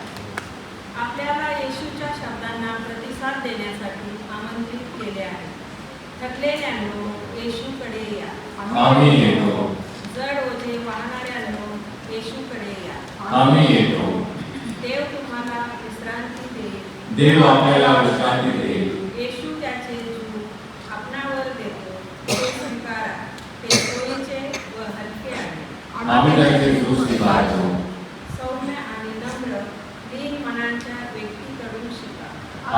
आपल्याला येशूच्या शब्दांना प्रतिसाद देण्यासाठी आमंत्रित केले आहे. थकलेल्यांनो येशूकडे या. आम्ही येतो. जड ओझे वाहणाऱ्यांनो येशूकडे या. आम्ही येतो. देव तुम्हाला विश्रांती देईल. देव आपल्याला विश्रांती देईल. येशू त्याचे जीव आपणावर देतो. ते स्वीकारा. ते सोयीचे व हलके आहे. आम्ही त्याचे जीव स्वीकारतो. सौम्य आणि नम्र दीन मनांच्या व्यक्तीकडून शिका.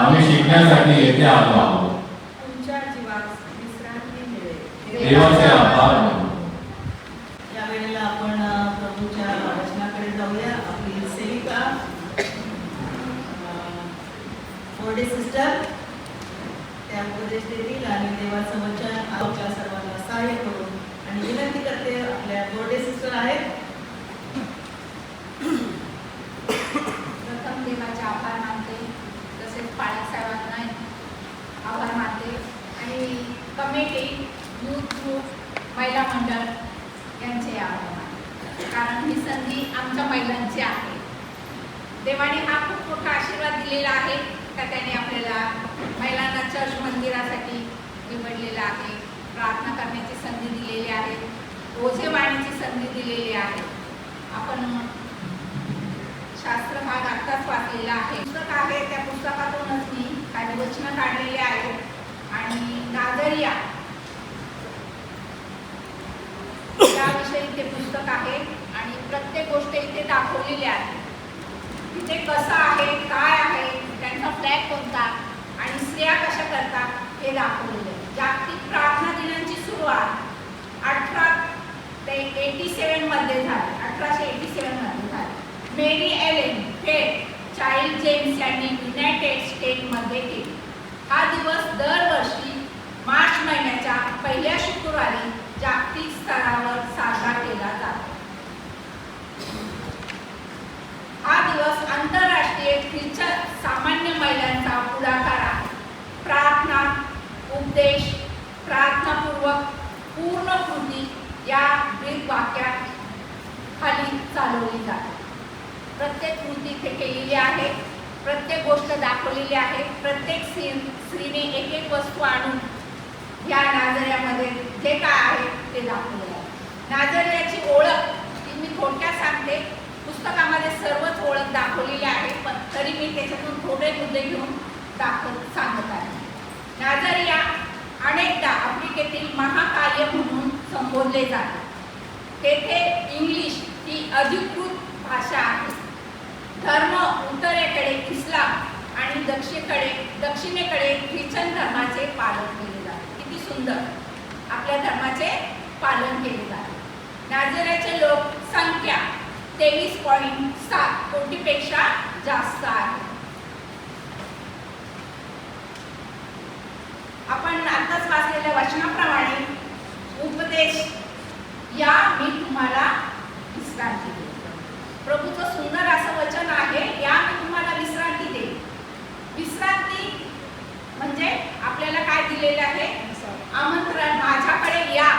आम्ही शिकण्यासाठी येथे आलो आहोत. तुमच्या जीवास विश्रांती मिळेल. देवाचे आभार मानू. या वेळेला आपण प्रभूच्या वचनाकडे जाऊया. आपली सेविका बोर्डे सिस्टर त्या उपदेश देतील आणि देवाचं वचन आपल्या सर्वांना सहाय्य करून. आणि विनंती करते, आपल्या बोर्डे सिस्टर आहेत. प्रथम देवाचे आभार मानते, तसेच पाळक साहेबांना आभार मानते आणि कमिटी, यूथ ग्रुप, महिला मंडळ यांचे आभार मानते. कारण ही संधी आमच्या महिलांची आहे. देवाने हा खूप मोठा आशीर्वाद दिलेला आहे का त्याने आपल्याला महिलांना चर्च मंदिरासाठी निवडलेलं आहे. प्रार्थना करण्याची संधी दिलेली आहे. ओझे वाढण्याची संधी दिलेली आहे. आपण शास्त्र भाग आत्ताच वाचलेला आहे. पुस्तक आहे, त्या पुस्तकातूनच मी काही वचनं काढलेली आहेत. आणि नाझरिया याविषयी ते पुस्तक आहे आणि प्रत्येक गोष्ट इथे दाखवलेली आहे. तिथे कसं आहे, काय आहे, त्यांचा फ्लॅग कोणता आणि स्त्रिया कशा करतात हे दाखवलेलं आहे. जागतिक प्रार्थना दिनांची सुरुवात 1887 मध्ये झाली. 1887 मध्ये झाली. मेरी एलेन फेड चाइल्ड जेम्स यांनी युनायटेड स्टेट्समध्ये केली. हा दिवस दरवर्षी मार्च महिन्याच्या पहिल्या शुक्रवारी जागतिक स्तरावर साजरा केला जातो. हा दिवस आंतरराष्ट्रीय ख्रिश्चन सामान्य महिलांचा पुढाकार आहे. प्रार्थना, उपदेश, प्रार्थनापूर्वक पूर्ण कृती या ब्रीद वाक्यात खाली चालवली जाते. प्रत्येक कृती इथे केलेली आहे. प्रत्येक गोष्ट दाखवलेली आहे. प्रत्येक स्त्रीने एक एक वस्तू आणून या नाझरियामध्ये जे काय आहे ते दाखवलेलं आहे. नाझरियाची ओळख ती मी थोडक्यात सांगते. पुस्तकामध्ये सर्वच ओळख दाखवलेली आहे, पण तरी मी त्याच्यातून थोडे मुद्दे घेऊन सांगत आहे. नाझरिया अनेकदा आफ्रिकेतील महाकार्य म्हणून संबोधले जाते. तेथे इंग्लिश ही अधिकृत भाषा आहे. धर्म उत्तरेकडे इस्लाम आणि दक्षिणेकडे ख्रिश्चन धर्माचे पालन केले जाते. किती सुंदर, आपल्या धर्माचे पालन केले जाते. नाझरियाचे लोकसंख्या 23.7 कोटीपेक्षा जास्त आहे. आपण आताच वाचलेल्या वचनाप्रमाणे उपदेश या मी तुम्हाला विश्रांती देतो. प्रभूचं सुंदर असं वचन आहे, या मी तुम्हाला विश्रांती देईल. विश्रांती म्हणजे आपल्याला काय दिलेलं आहे? आमंत्रण. माझ्याकडे या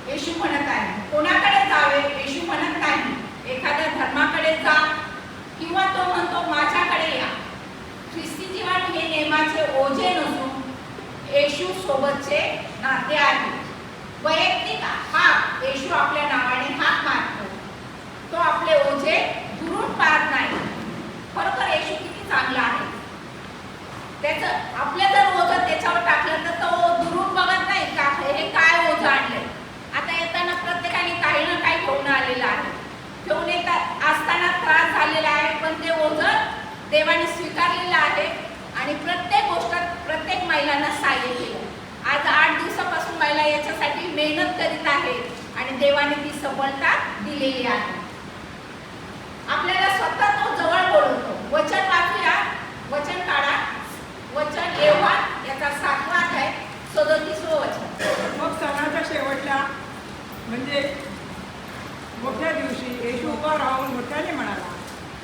येशू म्हणत आहे. कोणाकडे जावे येशू म्हणत नाही. एखाद्या धर्माकडे जा किंवा तो म्हणतो माझ्याकडे या. ख्रिस्ती जीवन हे नेमाचे ओझे नसून येशू सोबतचे नाते आहे. वैयक्तिक हाक येशू आपल्या नावाने हाक मारतो. तो आपले ओझे दुरून पाहत नाही. खरोखर येशू किती चांगला आहे. त्याचं आपल्या जर ओझं त्याच्यावर टाकलं तर तो दुरून बघत नाही का हे काय ओझं आणलंय. आता येताना प्रत्येकाने काही ना काही घेऊन आलेलं आहे. घेऊन येतात पण ते ओझं देवाने स्वीकारलेलं आहे आणि प्रत्येक गोष्टात प्रत्येक महिलांना सहाय्य केलं. आज 8 दिवसापासून महिला याच्यासाठी मेहनत करीत आहे आणि देवाने ती सफलता दिलेली आहे. आपल्याला स्वतः तो जवळ बोलवतो. वचन वाचूया, वचन काढा. वचन योहान याचा 7वा अध्याय 37वं वचन. मग सणाच्या शेवटला म्हणजे मोठ्या दिवशी येशू उभा राहून मोठ्याने म्हणाला,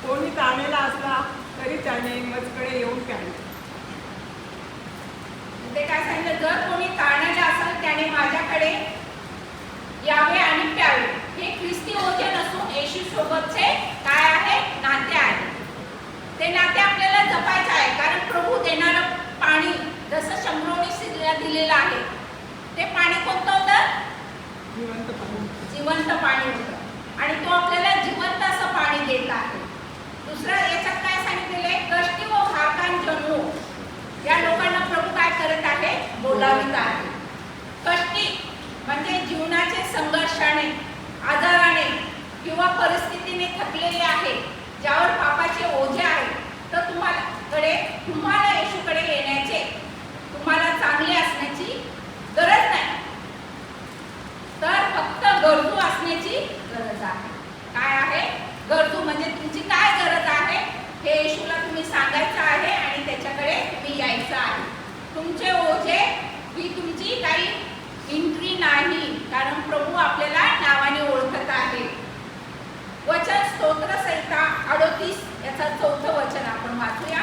कोणी ताणलेला असला तरी त्याने मजकडे येऊन प्यावे. ते काय सांगितलं, जर कोणी ताणलेला असेल त्याने माझ्याकडे यावे आणि प्यावे. हे ख्रिस्ती ओझे नसून येशू सोबतचे काय आहे, नाते आहे. ते नाते आपल्याला जपायचे आहे, कारण प्रभू देणारं पाणी जसं शंभरोनी स्त्रीला दिलेलं आहे, ते पाणी कोणतं होतं, जिवंत पाणी होतं आणि तो आपल्याला जिवंत असं पाणी देत आहे. दुसरं याच्यात काय सांगितलेलं आहे, कष्टी व भाकान जन्मो या लोकांना प्रभू काय करत आहे, बोलावित आहे. कष्टी म्हणजे जीवनाचे संघर्षाने, आजाराने किंवा परिस्थितीने थकलेले आहे, ज्यावर पापाचे ओझे आहे, तर तुम्हाला येशूकडे येण्याचे, तुम्हाला चांगले असण्याची गरज नाही, तर फक्त गरजू असण्याची गरज आहे. काय आहे गरजू म्हणजे तुमची काय गरज आहे हे येशूला तुम्ही सांगायचं आहे आणि त्याच्याकडे तुम्ही यायचं आहे. तुमचे ओझे ही तुमची काही एंट्री नाही, कारण प्रभू आपल्याला नावाने ओळखत आहे. वचन स्तोत्र संहिता 38 याचा 4थं वचन आपण वाचूया.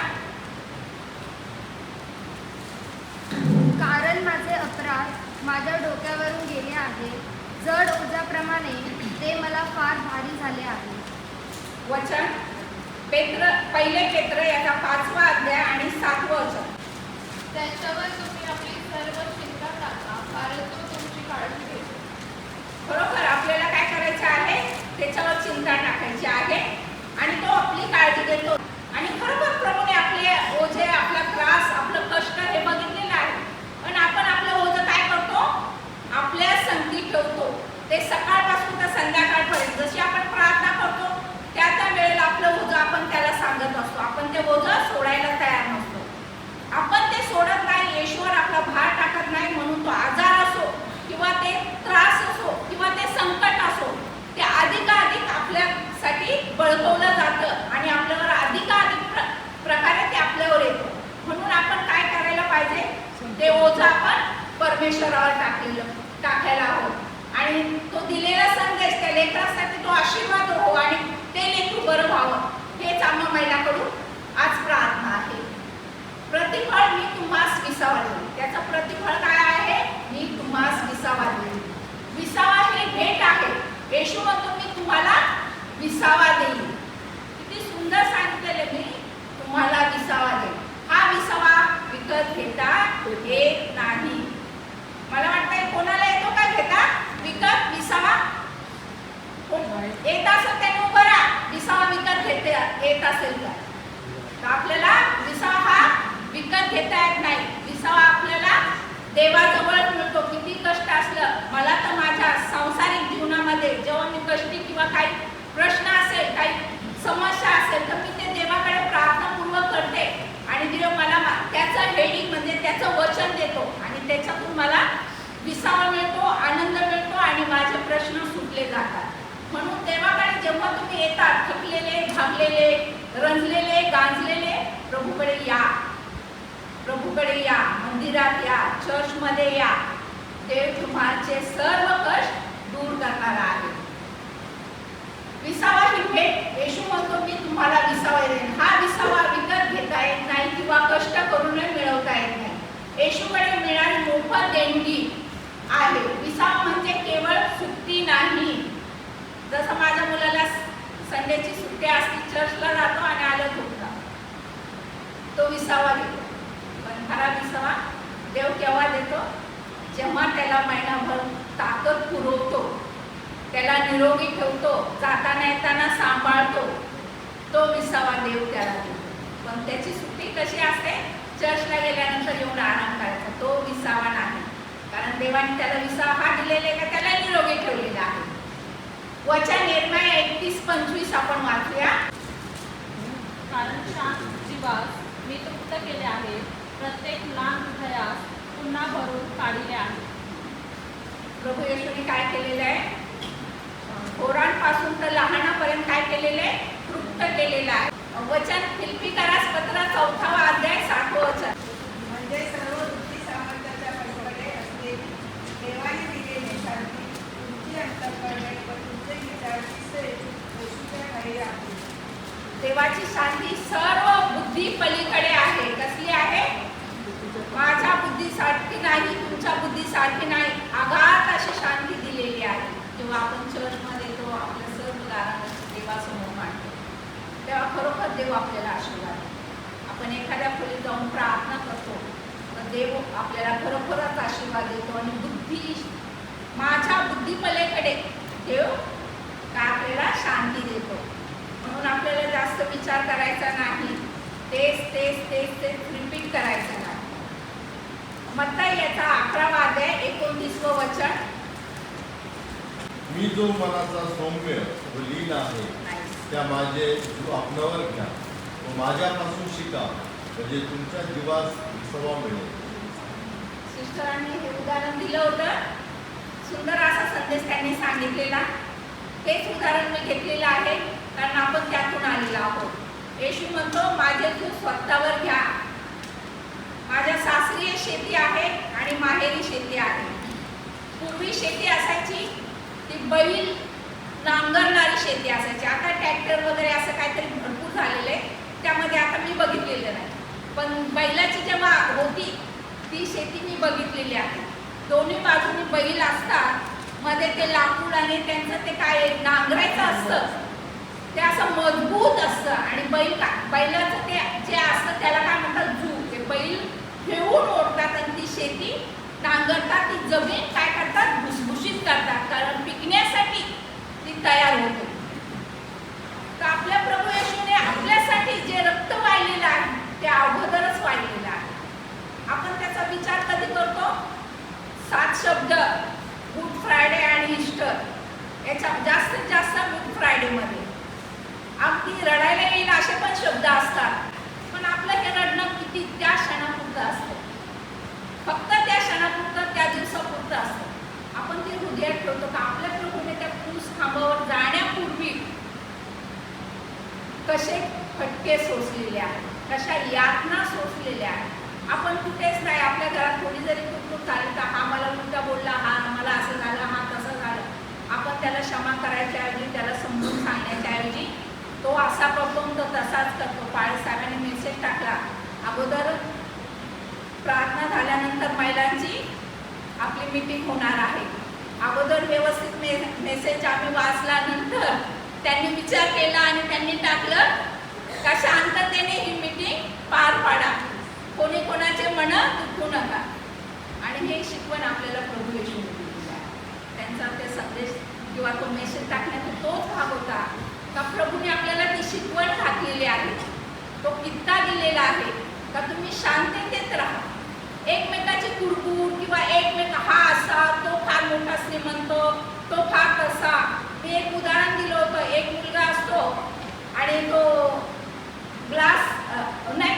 कारण माझे अपराध माझ्या डोक्यावरून गेले आहे, जड ओझ्याप्रमाणे ते मला फार भारी झाले आहे. वचन पहिले पेत्र याचा 5वा अध्याय आणि 7वं वचन. त्याच्यावर तुम्ही आपली सर्व चिंता टाका, कारण तो तुमची काळजी घेतो. खरोखर आपल्याला काय करायचं आहे, त्याच्यावर चिंता टाकायची आहे आणि तो आपली काळजी घेतो. आणि खरोखर प्रभूने आपले ओझे, आपला त्रास, आपलं कष्ट हे बघितलेलं आहे, पण आपण आपलं ओझं काय करतो, आपल्या संगती ठेवतो. ते सकाळपासून तर संध्याकाळपर्यंत जशी आपण प्रार्थना करतो त्या वेळेला आपलं ओझं आपण त्याला सांगत असतो. आपण ते ओझं सोडायला तयार नसतो. आपण ते सोडत नाही, येशूवर आपला भार टाकत नाही, म्हणून तो आजार असो किंवा ते त्रास असो किंवा ते संकट असो, ते अधिकाधिक आपल्यासाठी बळकवलं जातं आणि आपल्यावर अधिकाधिक प्रकारे ते आपल्यावर येतं. म्हणून आपण काय करायला पाहिजे, ते ओझं आपण परमेश्वरावर टाकायला हवं आणि तो दिलेला संदेश त्या लेकरासाठी तो आशीर्वाद हो आणि ते लेकरू बरं व्हावं, हेच आम्हा महिलांकडून आज प्रार्थना आहे. प्रतिफळ मी तुम्हास विसावा देईन. त्याचं प्रतिफळ काय आहे, मी तुम्हास विसावा देईन. विसावा ही भेट आहे. येशू म्हणतो मी तुम्हाला विसावा देईन. किती सुंदर सांगितलेले, मी तुम्हाला विसावा देईन. हा विसावा विकत घेता येत नाही. मला वाटतंय कोणाला येतो का घेता विकत विसावा? येत असेल त्याने उभं राहा. विसावा विकत येत असेल तर आपल्याला विसावा हा विकत घेता येत नाही. विसावा आपल्याला देवाजवळ मिळतो. किती कष्ट असलं, मला तर माझ्या सांसारिक जीवनामध्ये जेव्हा मी कष्टी किंवा काही प्रश्न असेल, काही समस्या असेल, तर मी ते देवाकडे प्रार्थनापूर्वक करते आणि देव मला त्याचं हेडिंग म्हणजे त्याचं वचन देतो आणि त्याच्यातून मला विसावा मिळतो, आनंद मिळतो आणि माझे प्रश्न सुटले जातात. म्हणून देवाकडे जेव्हा तुम्ही येतात, थकलेले, भागलेले, रंजलेले, गांजलेले, प्रभूकडे या. प्रभूकडे या, मंदिरात या, चर्चमध्ये या. देव तुमचे सर्व कष्ट दूर करणार आहे. विसावा ही भेट. येशू म्हणतो मी तुम्हाला विसावा देईन. हा विसावा विकत घेता येत नाही किंवा कष्ट करून मिळवता येत नाही. येशूकडे मिळणारी मोफत देणगी आहे. विसावा म्हणजे केवळ सुट्टी नाही. जसं माझ्या मुलाला संडेची सुट्टी असते, चर्चला जातो आणि आलं झोपला, तो विसावा घेतो. पण खरा विसावा देव केव्हा देतो, जेव्हा त्याला महिनाभर ताकद पुरवतो, त्याला निरोगी ठेवतो, जाताना येताना सांभाळतो, तो विसावा देव त्याला देतो. पण त्याची सुट्टी कशी असते, चर्चला गेल्यानंतर येऊन आराम करायचा, तो विसावा नाही. कारण देवाने त्याला विसावा हा दिलेला का त्याला निरोगी ठेवलेला आहे. वचन यिर्मया 31:25 आपण वाचूया. कारण शांत जीवास मी तृप्त केले आहे, प्रत्येक लहान हृदयास पुन्हा भरून काढले आहे. प्रभू येशूने काय केलेलं आहे? थोरांपासून तर लहानापर्यंत काय केलेलं आहे? तृप्त केलेलं आहे. वचन फिलिप्पीकरास पत्र 4 अध्याय 7 वचन. म्हणजे सर्व बुद्धी सामर्थ्याच्या पलीकडे असलेली देवाने दिलेली शांती तुमची अंतःकरणे व तुमचे विचार येशूच्या ठायी आहे. देवाची शांती सर्व बुद्धी पलीकडे आहे. कसली आहे? माझ्या बुद्धीसारखी नाही, तुमच्या बुद्धीसारखी नाही, आघात अशी शांती दिलेली आहे. जेव्हा आपण चर्चमध्ये येतो, आपल्या सर्व दारांना देवासमोर मांडतो, तेव्हा खरोखर देव आपल्याला आशीर्वाद देतो. आपण एखाद्या खोलीत जाऊन प्रार्थना करतो तर देव आपल्याला खरोखरच आशीर्वाद देतो आणि बुद्धी, माझ्या बुद्धीपलीकडे देव काय आपल्याला शांती देतो. म्हणून आपल्याला जास्त विचार करायचा नाही, तेच तेच तेच तेच रिपीट करायचं नाही. मत्ताई याचा 11 अध्याय 29 वचन. मी जो मनाचा सौम्य व लीन आहे त्या माझे जीव आपणावर घ्या व माझ्यापासून शिका, म्हणजे तुमच्या जीवास विसावा मिळेल. सिस्टरांनी हे उदाहरण दिलं होतं. सुंदर असा संदेश त्यांनी सांगितलेला. तेच उदाहरण मी घेतलेलं आहे कारण आपण त्यातून आलेलो आहोत. येशू म्हणतो, माझे जीव स्वतःवर घ्या. माझ्या सासरी शेती आहे आणि माहेरी शेती आहे. पूर्वी शेती असायची ती बैल नांगरणारी शेती असायची. आता ट्रॅक्टर वगैरे असं काहीतरी भरपूर झालेलं आहे, त्यामध्ये आता मी बघितलेलं नाही. पण बैलाची जेव्हा होती ती शेती मी बघितलेली आहे. दोन्ही बाजूनी बैल असतात, मध्ये ते लाकूड आणि त्यांचं ते काय नांगरायचं असतं, ते असं मजबूत असतं. आणि बैलाचं ते जे असतं त्याला काय म्हणतात? जू. ते बैल घेऊन ओढतात आणि ती शेती नांगरतात. ती जमीन काय करतात? भुसभुशीत करतात, कारण पिकण्यासाठी ती तयार होते. तर आपल्या प्रभू येशूने आपल्यासाठी जे रक्त वाहिलेलं आहे ते अगोदरच वाहिलेलं आहे. आपण त्याचा विचार कधी करतो? 7 शब्द गुड फ्रायडे आणि ईस्टर याच्या जास्तीत जास्त गुड फ्रायडेमध्ये अगदी रडायला येईल असे पण शब्द असतात. पण आपलं हे रडणं किती त्या क्षणापुरतं असतं, फक्त त्या क्षणापुरतं, त्या दिवसापुरतं असतं. आपण ते हृदयात ठेवतो का आपल्या प्रभूने त्या क्रूस खांबावर जाण्यापूर्वी कसे फटके सोसलेले आहेत, कशा यातना सोसलेल्या आहेत. आपण कुठेच नाही, आपल्या घरात थोडी जरी कुटुंब झाली तर हा मला उलटा बोलला, हा मला असं झालं, हा तसं झालं, आपण त्याला क्षमा करायच्या ऐवजी, त्याला समजून सांगण्याच्या ऐवजी तो असा करतो तो तसाच करतो. पाळे साहेबांनी मेसेज टाकला, अगोदर प्रार्थना झाल्यानंतर महिलांची आपली मीटिंग होणार आहे. अगोदर व्यवस्थित मेसेज आम्ही वाचल्यानंतर त्यांनी विचार केला आणि त्यांनी टाकलं का शांततेने ही मीटिंग पार पाडा, कोणी कोणाचे मन दुखू नका. आणि हे शिकवण आपल्याला प्रभू येशूने दिलेलं आहे. त्यांचा ते संदेश किंवा तो मेसेज टाकण्याचा तोच भाग होता का प्रभूने आपल्याला ती शिकवण घातलेली आहे, तो कित्ता दिलेला आहे का तुम्ही शांततेत राहा. एकमेकाची कुरकुर किंवा एकमेक हा असा, तो फार मोठा श्रीमंत, तो फार तसा. मी एक उदाहरण दिलं होतं. एक मुलगा असतो आणि तो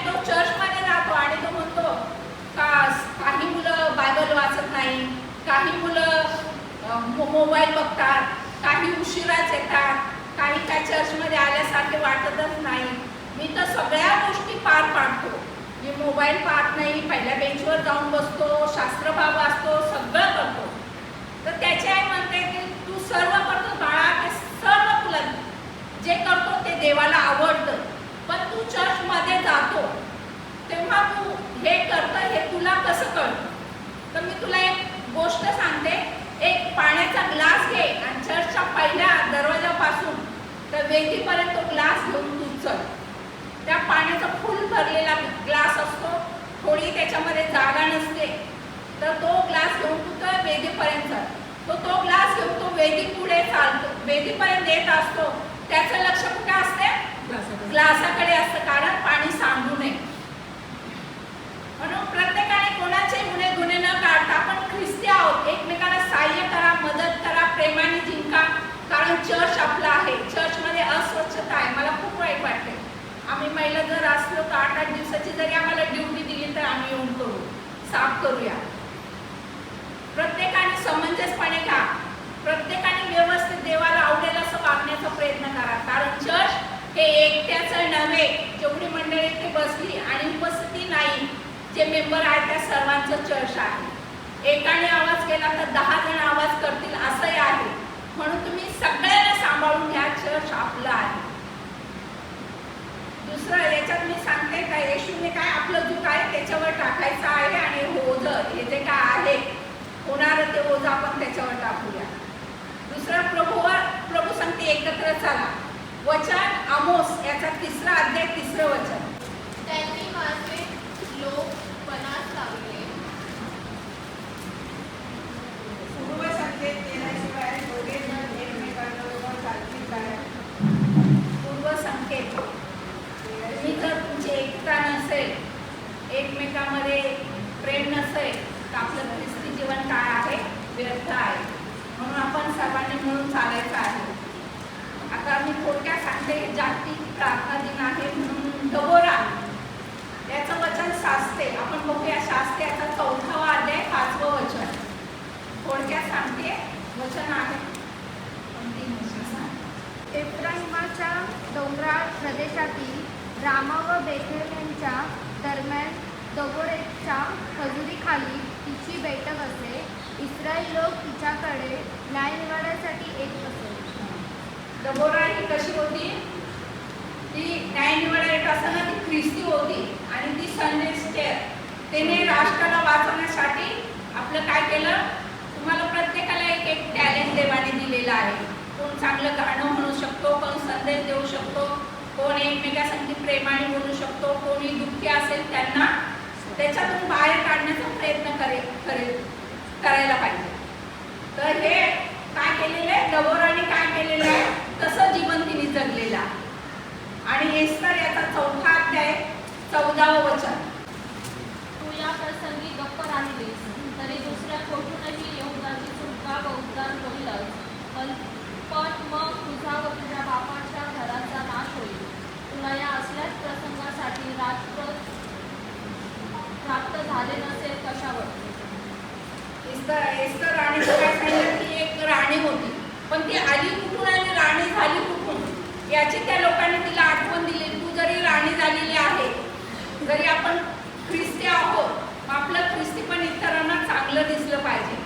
तो चर्चमध्ये जातो आणि तो म्हणतो का काही मुलं बायबल वाचत नाही, काही मुलं मोबाईल बघतात, काही उशिराच येतात, काही काय चर्चमध्ये आल्यासारखे वाटतच नाही. मी तर सगळ्या गोष्टी पार पाडतो. मी मोबाईल पाहत नाही, पहिल्या बेंचवर जाऊन बसतो, शास्त्रभाव वाचतो, सगळं करतो. तर त्याची आई म्हणते की तू सर्व करतो बाळा, ते सर्व तुला जे करतो ते देवाला आवडतं, पण तू चर्चमध्ये जातो तेव्हा तू हे करतं हे तुला कसं कळतं? तर मी तुला एक गोष्ट सांगते. एक पाण्याचा ग्लास घे आणि चर्चच्या पहिल्या दरवाजापासून तर वेदीपर्यंत तो ग्लास घेऊन तू चल. त्या पाण्याचा फुल भरलेला ग्लास असतो, थोडी त्याच्यामध्ये जागा नसते, तर तो ग्लास घेऊन तू तर वेदीपर्यंत चल. तो ग्लास घेऊन तो वेदी पुढे चालतो, वेदीपर्यंत येत असतो. त्याचं लक्ष कुठे असते? ग्लासाकडे असतं, कारण पाणी सांडू नये. म्हणून प्रत्येकाने कोणाचे गुन्हे न काढता आपण ख्रिस्ती आहोत. एकमेकाला सहाय्य करा, मदत करा, प्रेमाने जिंका, कारण चर्च आपला आहे. चर्चमध्ये अस्वच्छता आहे. मला खूप वाईट वाटते. आम्ही महिला जर असलो तर 8-8 दिवसाची जरी आम्हाला ड्युटी दिली तर आम्ही येऊन करू, साफ करूया. प्रत्येकाने समंजसपणे घ्या, प्रत्येकाने व्यवस्थित देवाला आवडेल असं वागण्याचा प्रयत्न करा. कारण चर्च हे एकट्याचं नव्हे, जेवढी मंडळी इथे बसली आणि उपस्थिती नाही जे मेंबर आहेत त्या सर्वांचं चर्च आहे. एकाने आवाज केला तर 10 जण आवाज करतील असंही आहे. म्हणून तुम्ही सगळ्यांना सांभाळून घ्या, चर्च आपलं आहे. दुसरं याच्यात मी सांगते का येशूने काय आपलं जो काय त्याच्यावर टाकायचं आहे आणि ओझ हे जे काय आहे होणारं ते ओझ आपण त्याच्यावर टाकूया. दुसरं प्रभू सांगते एकत्र चला. वचन आमोस याचा 3रा अध्याय 3रं वचन. त्यांनी माझे लोक पणास लावले. पूर्व संकेत केल्याशिवाय दोघे जण एकमेकांबरोबर चालतील काय? पूर्व संकेत तुम्ही जर तुमची एकता नसेल, एकमेकांमध्ये प्रेम नसेल तर आपलं ख्रिस्ती जीवन काय आहे? व्यर्थ आहे. म्हणून आपण सर्वांनी मिळून चालायचं आहे. आता मी थोडक्यात सांगते, जागतिक प्रार्थना दिन आहे म्हणून दबोरा याचं वचन शास्ते. आपण बघूया शास्ते याचा 4वा अध्याय 5वं वचन. थोडक्यात सांगते, वचन आहे एफ्राईमाच्या डोंगराळ प्रदेशातील रामा व बेथलेहमच्या दरम्यान दबोरेच्या खजुरीखाली तिची बैठक असे. इस्रायल लोक तिच्याकडे न्याय निवाड्यासाठी येत असे. दबोरा ही कशी होती? ती न्याय निवाडा येत असताना ती ख्रिस्ती होती आणि ती संदेश तिने राष्ट्राला वाचवण्यासाठी आपलं काय केलं? तुम्हाला प्रत्येकाला एक एक टॅलेंट देवाने दिलेला आहे. कोण चांगलं गाणं म्हणू शकतो, कोण संदेश देऊ शकतो, कोण एकमेकांसाठी प्रेमाने बोलू शकतो, कोणी दुःखी असेल त्यांना त्याच्यातून बाहेर काढण्याचा प्रयत्न करायला पाहिजे. तर हे काय केलेलं आहे? दबोराने काय केलेलं आहे? तसं जीवन तिने जगलेलं आहे. आणि एस्तर याचा 4था अध्याय 14वं वचन. तू या प्रसंगी गप्प राहिलीस तरी दुसऱ्या कोठूनही यहुदाची सुटका व उद्धार होईलच, पण मग तुझा व तुझ्या बापाच्या घराचा नाश होईल. तुला या असल्याच प्रसंगासाठी राजपद प्राप्त झाले नसेल कशावर? एस्तर राणीचं काय सांगितलं? ती एक राणी होती, पण ती आली कुठून आणि राणी झाली कुठून याची त्या लोकांनी तिला आठवण दिली. तू जरी राणी झालेली आहे, जरी आपण ख्रिस्ती आहोत, आपलं ख्रिस्ती पण इतरांना चांगलं दिसलं पाहिजे.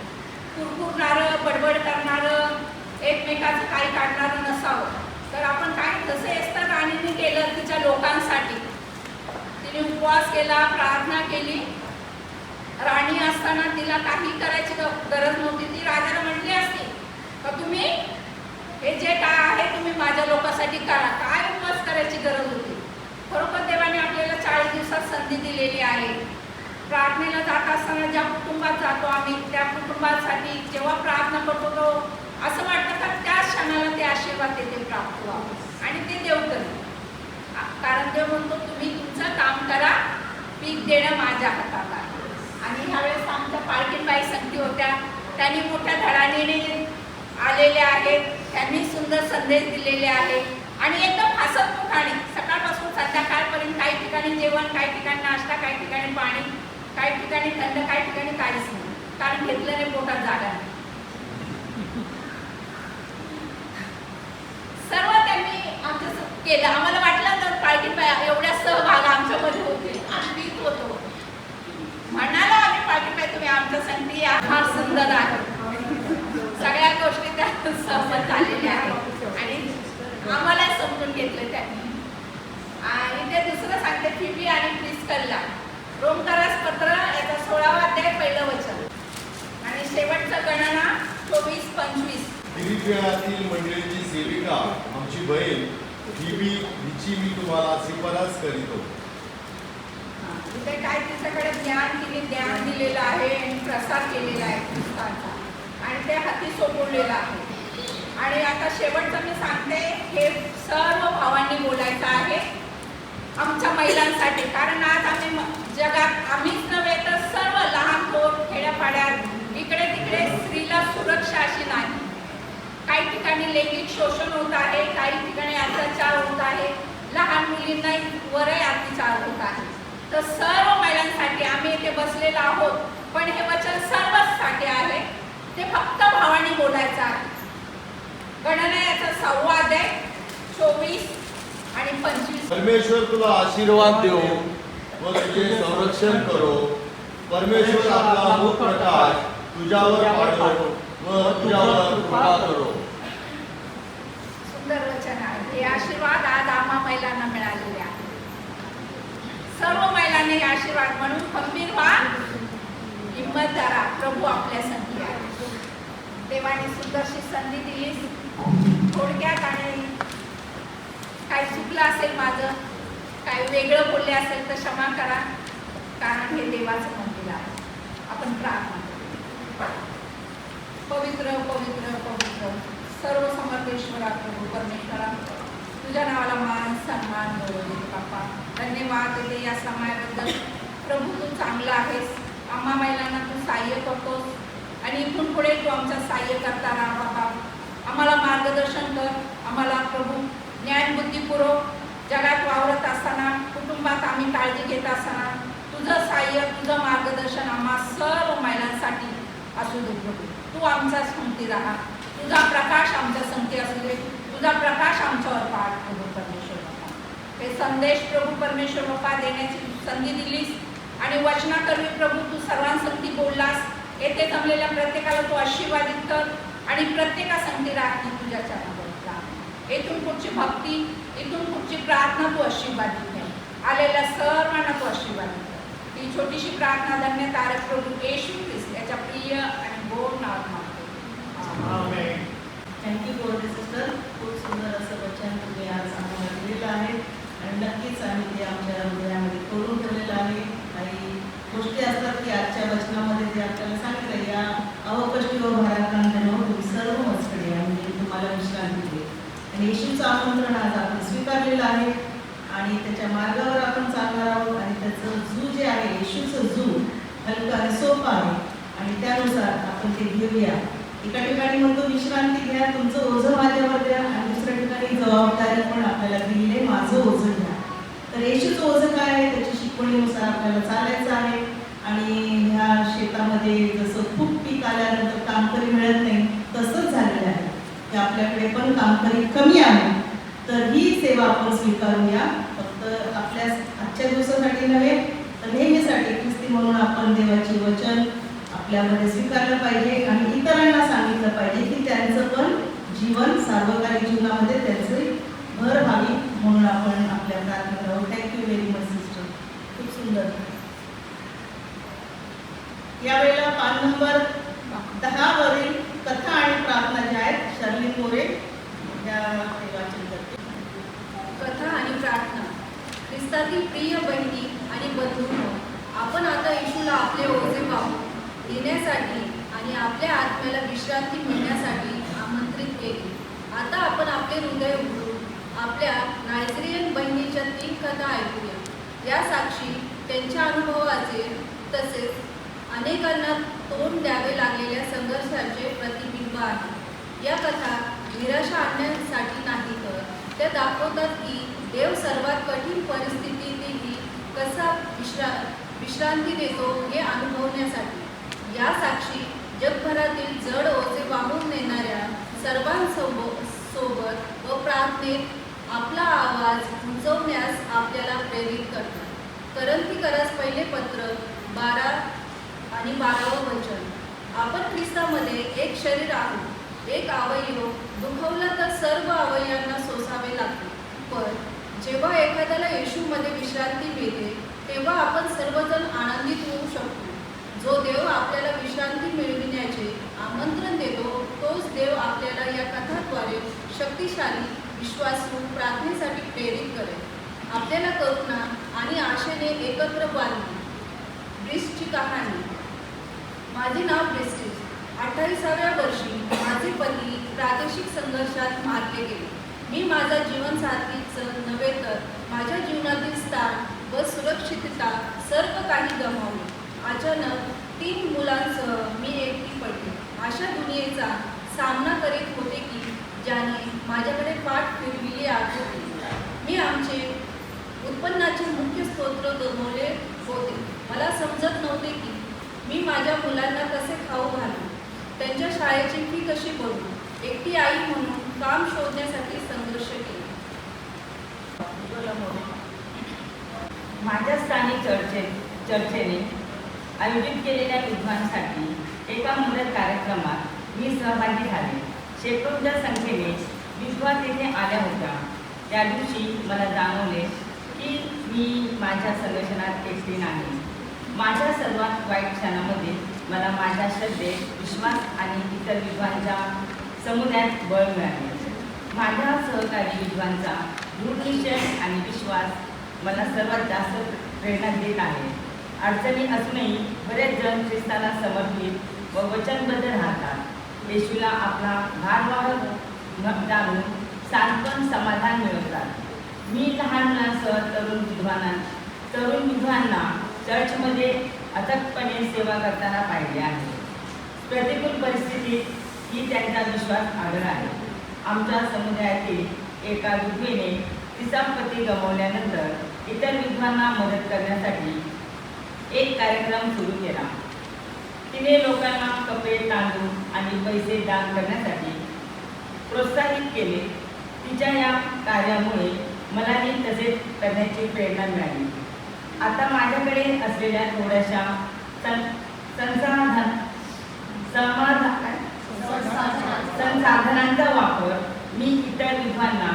कुरकुरणारं, बडबड करणारं, एकमेकाचं काही काढणारं नसावं. तर आपण काय जसं एस्तर राणीने केलं तिच्या लोकांसाठी, तिने उपवास केला, प्रार्थना केली. राणी असताना तिला काही करायची गरज नव्हती. ती राजाला म्हटली असती का तुम्ही हे जे काय आहे तुम्ही माझ्या लोकांसाठी करा. काय उपवास करायची गरज होती? खरोखर देवाने आपल्याला 40 दिवसात संधी दिलेली आहे. प्रार्थनेला जात असताना ज्या कुटुंबात जातो आम्ही त्या कुटुंबासाठी जेव्हा प्रार्थना करतो तो असं वाटतं का त्या क्षणाला ते आशीर्वाद तेथे प्राप्त व्हावं आणि ते देव करेल. कारण देव म्हणतो तुम्ही तुमचं काम करा, पीक देणं माझ्या हातात आहे. आणि ह्यावेळेस आमच्या पालखीबाई संगती होत्या, त्यांनी मोठ्या धडाडीने आलेल्या आहेत, त्यांनी सुंदर संदेश दिलेले आहे आणि एकदम हसतमुखाने सकाळपासून संध्याकाळपर्यंत काही ठिकाणी जेवण, काही ठिकाणी नाश्ता, काही ठिकाणी पाणी, काही ठिकाणी थंड, काही ठिकाणी काहीच नाही, कारण घेतलं नाही पोटात जागा नाही. सर्व त्यांनी आमचं केलं. आम्हाला वाटलं तर पालखीबाई एवढ्या सहभाग आमच्यामध्ये होते, आम्ही भीत होतो. म्हणाला आम्ही पालखीबाई तुम्ही आमच्या संगती फार सुंदर आहे, सगळ्या गोष्टी त्या सहमत झालेल्या आहेत आणि आम्हाला समजून घेतलं त्यांनी. आणि ते दुसरं सांगते फिबी आणि प्रिस्कलला रोमकरास पत्र याचा 16वा अध्याय 1लं वचन आणि शेवटचं गणना 24-25. फिलिपियातील मंडळीची सेविका आमची बहीण फिबी हिची मी तुम्हाला शिफारस करीतो. इथे काय तिच्याकडे ज्ञान दिलेलं आहे आणि प्रसार केलेला आहे ख्रिस्तांचा आणि ते हाती सोपवलेलं आहे. आणि आता शेवटचं मी सांगते, हे सर्व भावांनी बोलायचं आहे आमच्या महिलांसाठी. कारण आज आम्ही जगात आम्हीच नव्हे तर सर्व लहान थोर खेड्यापाड्यात इकडे तिकडे स्त्रीला सुरक्षा अशी नाही. काही ठिकाणी लैंगिक शोषण होत आहे, काही ठिकाणी अत्याचार होत आहे, लहान मुली मुलींवरही अत्याचार होत आहे. तर सर्व महिलांसाठी आम्ही इथे बसलेलो आहोत, पण हे वचन सर्वसाठी आहे. ते फक्त भावानी बोलायचं आहे. गणना याचा 6वा अध्याय 24 आणि 25. परमेश्वर तुला आशीर्वाद देव व तुझे संरक्षण करो. परमेश्वर आपला मुख प्रकाश तुझ्यावर पाठवो व तुझ्यावर कृपा करो. सुंदर वचन आहे. हे आशीर्वाद आज आम्हा महिलांना मिळालेले आहे. सर्व महिलांनी हे आशीर्वाद म्हणून खंबीर व्हा, हिंमत धरा. प्रभू आपल्या संधी आहे. देवाने सुंदरशी संधी दिली. थोडक्यात आणि काही चुकलं असेल माझं, काही वेगळं बोलले असेल तर क्षमा करा, कारण हे देवाचं मंदिर आहे. आपण प्रार्थना करू. पवित्र पवित्र पवित्र सर्व समर्थेश्वरा प्रभू परमेश्वरा, तुझ्या नावाला मान सन्मान गौरव बाप्पा. धन्यवाद देते या समयाबद्दल. प्रभू तू चांगला आहेस. आम्हा महिलांना तू सहाय्य करतोस आणि इथून पुढे तू आमचं सहाय्य करता राहा बाबा. आम्हाला मार्गदर्शन कर. आम्हाला प्रभू ज्ञानबुद्धीपूर्वक जगात वावरत असताना, कुटुंबात आम्ही काळजी घेत असताना तुझं सहाय्य, तुझं मार्गदर्शन आम्हा सर्व महिलांसाठी असू दे प्रभू. तू आमचा संगती राहा. तुझा प्रकाश आमच्या संगती असू दे. तुझा प्रकाश आमच्यावर पाड प्रभू परमेश्वर बाप्पा. हे संदेश प्रभू परमेश्वर बाप्पा देण्याची संधी दिलीस आणि वचनाकरवी प्रभू तू सर्वांसंगती बोललास. येथे जमलेल्या प्रत्येकाला तू आशीर्वादित कर आणि प्रत्येकासंगती राहती तुझ्या चरणावर. इथून पुढची भक्ती, इथून पुढची प्रार्थना तू आशीर्वादित घे. आलेल्या सर्वांना तू आशीर्वादित कर. ही छोटीशी प्रार्थना धन्य तारक प्रभू येशू ख्रिस्त याच्या प्रिय आणि गोड नावात मागतो. आमेन. Thank you God sister. खूप सुंदर असं वचन तुम्ही आज आम्हाला दिलेलं आहे आणि नक्कीच आम्ही ते आमच्या हृदयामध्ये करून ठेवलेलं आहे. काही गोष्टी असतात की आजच्या वचनामध्ये जे आपल्याला सांगितलं, या अवकष्टी व भाराक्रांतीनं तुम्ही सर्व मजकडे आणि तुम्हाला विश्रांती दे. आणि येशूचं आमंत्रण आज आपण स्वीकारलेलं आहे आणि त्याच्या मार्गावर आपण चालणार आहोत. आणि त्याचं जू जे आहे, येशूचं जू हलकं आणि सोपं आहे आणि त्यानुसार आपण ते घेऊया. एका ठिकाणी म्हणतो विश्रांती घ्या, तुमचं ओझं माझ्यावर द्या, आणि दुसऱ्या ठिकाणी जबाबदारी पण आपल्याला दिली आहे, माझं ओझं घ्या. तर येशूचं ओझं काय आहे, त्याची शिकवणीनुसार आपल्याला चालायचं आहे. आणि ह्या शेतामध्ये जसं खूप पीक आल्यानंतर कामकरी मिळत नाही, तसंच झालेलं आहे की आपल्याकडे पण कामकरी कमी आहे. तर ही सेवा आपण स्वीकारूया. फक्त आपल्या आजच्या दिवसासाठी नव्हे, तर नेहमीसाठी ख्रिस्ती म्हणून आपण देवाचे वचन आपल्यामध्ये स्वीकारलं पाहिजे आणि इतरांना सांगितलं पाहिजे की त्यांचं पण जीवन, सार्वकालिक जीवनामध्ये त्यांचे भर व्हावी. म्हणून आपण आपल्या प्रार्थना करू. Thank you very much sister. खूप सुंदर. यावेळेला पान नंबर 10 वरील कथा आणि प्रार्थना ज्या आहेत, शर्लिन मोरे या वाचन करते. कथा आणि प्रार्थना. ख्रिस्तातील प्रिय बहिणी आणि बंधूंनो, आपण आता येशूला आपले ओझे वाहून देण्यासाठी आणि आपल्या आत्म्याला विश्रांती मिळण्यासाठी आमंत्रित केले. आता आपण आपले हृदय उघडून आपल्या नायजेरियन बहिणीच्या 3 कथा ऐकूया. या साक्षी त्यांच्या अनुभवाचे तसेच अनेकांना तोंड द्यावे लागलेल्या संघर्षाचे प्रतिबिंब आहे. या कथा निराशा आणण्यासाठी नाही, तर त्या दाखवतात की देव सर्वात कठीण परिस्थितीतही कसा विश्रांती देतो हे अनुभवण्यासाठी. या साक्षी जगभरातील जड ओझे वाहून नेणाऱ्या सर्वांसोबत व प्रार्थनेत आपला आवाज उंचवण्यास आपल्याला प्रेरित करतात. करंथीकरास पहिले पत्र 12 आणि 12वं वचन. आपण ख्रिस्तामध्ये एक शरीर आहोत, एक अवयव दुखवला तर सर्व अवयवांना सोसावे लागते. पण जेव्हा एखाद्याला येशूमध्ये विश्रांती मिळते, तेव्हा आपण सर्वजण आनंदित होऊ शकतो. जो देव आपल्याला विश्रांती मिळविण्याचे आमंत्रण देतो, तोच देव आपल्याला या कथाद्वारे शक्तिशाली, विश्वासू प्रार्थनेसाठी प्रेरित करेल. आपल्याला करुणा आणि आशेने एकत्र बांधली. ब्रिस्टची कहाणी. माझे नाव ब्रिस्टिस. 28व्या वर्षी माझे पती प्रादेशिक संघर्षात मारले गेले. मी माझा जीवनसाथीच नव्हे तर माझ्या जीवनातील स्थान व सुरक्षितता सर्व काही गमावले. अचानक 3 मुलांसह मी एकटी पडली. अशा दुनियेचा सामना करीत होते की ज्याने माझ्याकडे पाठ फिरविली होती. मी आमचे मुख्य स्तोत्र गमावले होते. मला समजत नव्हते की मी माझ्या मुलांना कसे खाऊ घालू, त्यांच्या शाळेची फी कशी भरू. एकटी आई म्हणून काम शोधण्यासाठी संघर्ष केला. माझ्या स्थानिक चर्चेने आयोजित केलेल्या विद्वांसाठी एका मदत कार्यक्रमात मी सहभागी झाले. शेकडोंच्या संख्येने विद्वान तेथे आल्या होत्या. त्या दिवशी मला जाणवले की मी माझ्या संघर्षणात एकटी नाही. माझ्या सर्वात वाईट क्षणामध्ये मला माझ्या श्रद्धेत, विश्वास आणि इतर विद्वांच्या समुदायात बळ मिळाले. माझ्या सहकारी विद्वांचा दृढ निश्चय आणि विश्वास मला सर्वात जास्त प्रेरणा देत आहे. अडचणी असूनही बरेच जण ख्रिस्ताला समर्पित व वचनबद्ध राहतात. येशूला आपला भारवाहक जाणून सांत्वन समाधान मिळवतात. मी लहान मुलांसह तरुण विद्वांना चर्चमध्ये अथकपणे सेवा करताना पाहिले आहे. प्रतिकूल परिस्थितीत ही त्यांचा विश्वास आढळ आहे. आमच्या समुदायातील एका विधवेने तिचा पती गमावल्यानंतर इतर विद्वांना मदत करण्यासाठी एक कार्यक्रम सुरू केला. तिने लोकांना कपडे, तांदूळ आणि पैसे दान करण्यासाठी प्रोत्साहित केले. तिच्या या कार्यामुळे मलाही तसेच करण्याची प्रेरणा मिळाली. आता माझ्याकडे असलेल्या थोड्याशा संसाधनांचा वापर मी इतर विद्वांना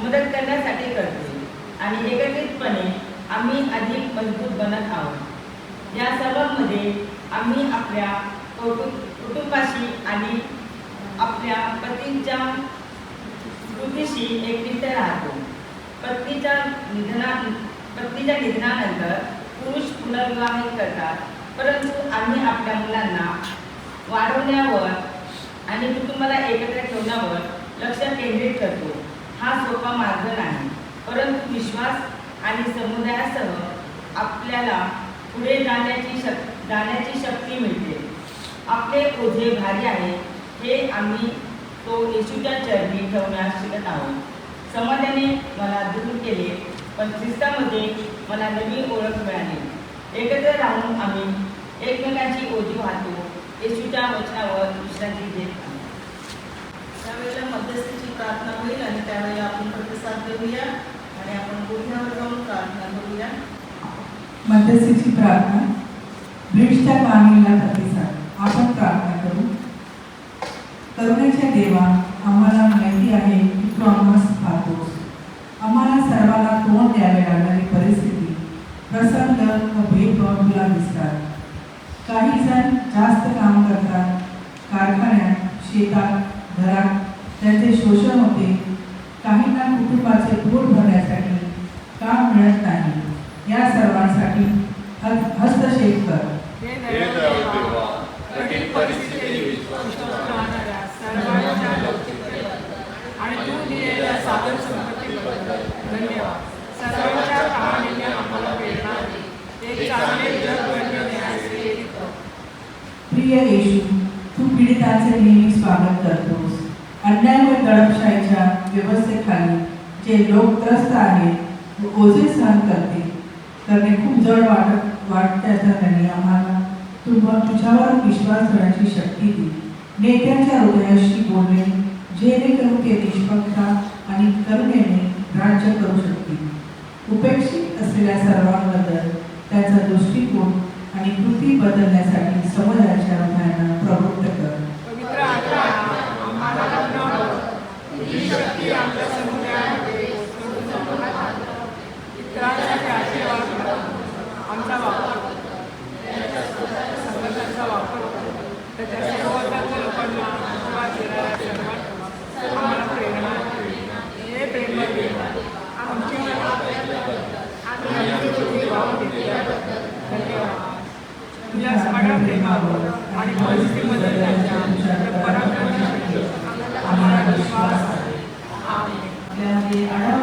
मदत करण्यासाठी करते आणि एकत्रितपणे आम्ही अधिक मजबूत बनत आहोत. या सर्वांमध्ये आम्ही आपल्या कुटुंबाशी आणि आपल्या पतींच्या स्मृतीशी एकत्रित राहतो. पत्नीच्या निधनानंतर पुरुष पुनर्विवाह करतात, परंतु आम्ही आपल्या मुलांना वाढवण्यावर आणि कुटुंबाला एकत्र ठेवण्यावर लक्ष केंद्रित करतो. हा सोपा मार्ग नाही, परंतु विश्वास आणि समुदायासह आपल्याला पुढे जाण्याची शक्ती मिळते. आपले ओझे भारी आहे हे आम्ही तो येशूच्या चरणी ठेवण्यास शिकत आहोत. समाजाने मला दूर केले, पण ख्रिस्तामध्ये मला नवी ओळख मिळाली. एकत्र राहून आम्ही एकमेकांची ओझी वाहतो. येशूच्या वचनावर विश्रांती घेत आहोत. त्यावेळेला मध्यस्थीची प्रार्थना होईल आणि त्यावेळेला आपण प्रतिसाद देऊया आणि आपण गुढ्यावर जाऊन प्रार्थना करूया. मध्यस्थीची प्रार्थना. ब्रिजच्या कामीला प्रतिसाद. आपण प्रार्थना करू. करुणेच्या देवा, आम्हाला माहिती आहे की तू आम्हास पाहतोस. आम्हाला सर्वांना तोंड द्यावे लागणारी परिस्थिती, प्रसंग व भेदभाव तुला दिसतात. काही जण जास्त काम करतात, कारखान्यात, शेतात, घरात त्यांचे शोषण होते. काहींना कुटुंबाचे पोट भरण्यासाठी काम मिळत नाही. या सर्वांसाठी हस्तक्षेप कर. आणि तू दिलेल्या साधन संपत्तीबद्दल धन्यवाद. सर्वांच्या कहाणीने आम्हाला प्रेरणा दे. एक चांगले जग बनविण्यास प्रेरित कर. प्रिय येशू, तू पीडितांचे नेहमी स्वागत करतोस. अन्याय व दडपशाहीच्या व्यवस्थेखाली जे लोक त्रस्त आहेत व ओझे सहन करणे खूप जड वाटत्याच्या त्यांनी आम्हाला तुझ्यावर विश्वास ठेवण्याची शक्ती दी. नेत्यांच्या हृदयाशी बोलणे जेणेकरून ते निष्पक्षता आणि करुणेने राज्य करू शकतील. उपेक्षित असलेल्या सर्वांबद्दल त्यांचा दृष्टिकोन आणि कृती बदलण्यासाठी समाजाच्या हृदयांना प्रवृत्त कर. पवित्र आत्मा, आम्हाला तुझी शक्ती आमच्या समुदायामध्ये इतरांसाठी आशीर्वाद करा. आमचा वापर संघर्षाचा वापर त्याच्या सभोवतालच्या लोकांना आशीर्वाद देणाऱ्या सर्वांना आम्हाला प्रेरणा हे प्रेरणा देईल. आमची धन्यवाद. तुझ्या सगळ्या प्रेमावर आणि परिस्थिती बदलण्याच्या पराक्रमासाठी आम्हाला विश्वास आहे. आपल्यामध्ये आढाव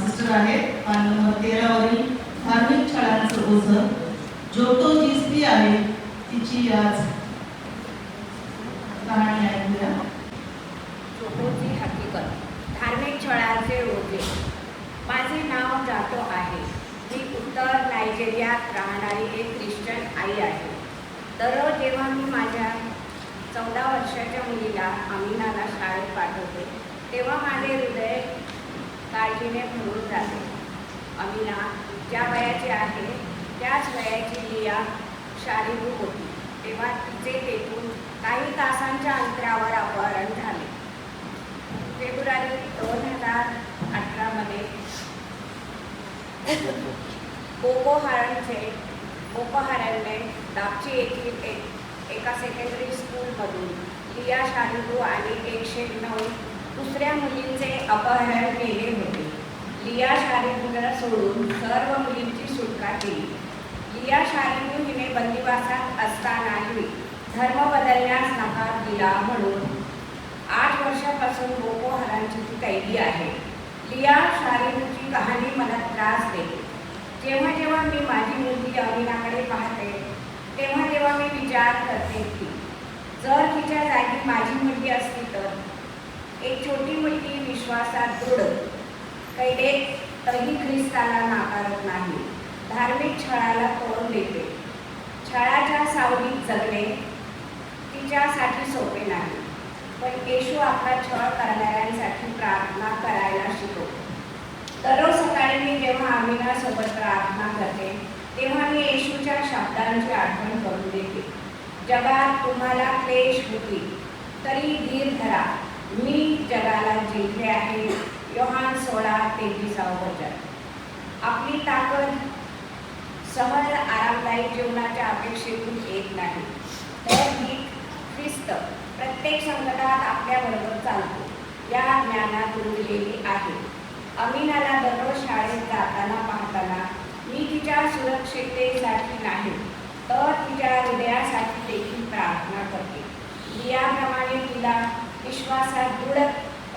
सिस्टर आहेत. पान नंबर 13 वरील धार्मिक छळांचं ओझं. जोतो जी स्त्री आहे तिची आज कहाणी ऐकूया. जोतोची हकीकत. धार्मिक छळाचे ओझे. माझे नाव जातो आहे. नायजेरियात राहणारी एक ख्रिश्चन आई आहे. दररोज जेव्हा मी माझ्या 14 वर्षाच्या मुलीला अमिनाला शाळेत पाठवते तेव्हा माझे हृदय काळजीने भरून जाते. अमिना ज्या वयाची आहे त्याच वयाची लिया शारीरिक होती तेव्हा तिचे तेथून काही तासांच्या अंतरावर अपहरण झाले. फेब्रुवारी 2018 बोको हरामने दापची येथील एका सेकंडरी स्कूलमधून लिया शालिबू आणि 109 दुसऱ्या मुलींचे अपहरण केले होते. लिया शालिबूला सोडून सर्व मुलींची सुटका केली. लिया शालिबू हिने बंदिवासात असतानाही धर्म बदलण्यास नकार दिला म्हणून 8 वर्षापासून बोको हरामची ती कैदी आहे. लिया शालिबूची कहाणी मला त्रास देते. जेव्हा जेव्हा मी माझी मुलगी अमिनाकडे पाहते तेव्हा तेव्हा मी विचार करते की जर तिच्या जागी माझी मुलगी असती तर एक छोटी मुलगी विश्वासात दृढ कैदेत तरी ख्रिस्ताला नाकारत नाही, धार्मिक छळाला तोड देते. छळाच्या सावलीत जगणे तिच्यासाठी सोपे नाही, पण येशू आपला छळ करणाऱ्यांसाठी प्रार्थना करायला शिकवतो. दररोज सकाळी मी जेव्हा अमिनासोबत प्रार्थना करते तेव्हा मी येशूच्या शब्दांची आठवण करून देते. जगात तुम्हाला क्लेश होतील तरी धीर धरा, मी जगाला जिंकले आहे. योहान 16:23. आपली ताकद सहज आरामदायी जीवनाच्या अपेक्षेतून येत नाही, तर ही ख्रिस्त प्रत्येक संकटात आपल्याबरोबर चालतो या ज्ञानात रुजलेली आहे. अमिनाला दररोज शाळेत जाताना पाहताना मी तिच्या सुरक्षिततेसाठी नाही तर तिच्या हृदयासाठी देखील प्रार्थना करते. लियाप्रमाणे तिला विश्वासात दृढ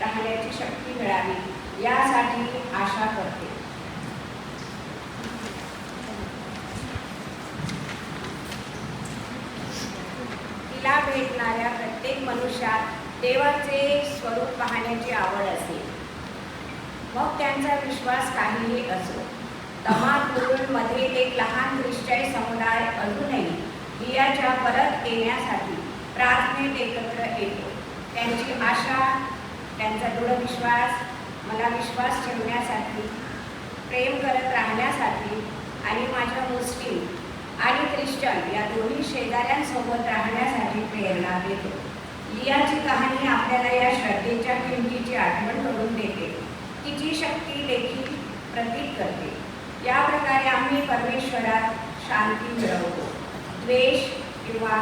राहण्याची शक्ती मिळावी यासाठी आशा करते. तिला भेटणाऱ्या प्रत्येक मनुष्यात देवाचे स्वरूप पाहण्याची आवड असेल, मग त्यांचा विश्वास काहीही असो. दमाकुरूनमध्ये एक लहान ख्रिश्चन समुदाय अजूनही लियाच्या परत येण्यासाठी प्रार्थनेत एकत्र येतो. त्यांची आशा, त्यांचा दृढ विश्वास मला विश्वास ठेवण्यासाठी, प्रेम करत राहण्यासाठी आणि माझ्या मुस्लिम आणि ख्रिश्चन या दोन्ही शेजाऱ्यांसोबत राहण्यासाठी प्रेरणा देतो. लियाची कहाणी आपल्याला या श्रद्धेच्या किमतीची आठवण करून देते, तिची शक्ती देखील प्रतीक करते. या प्रकारे आम्ही परमेश्वरात शांती मिळवतो, द्वेष किंवा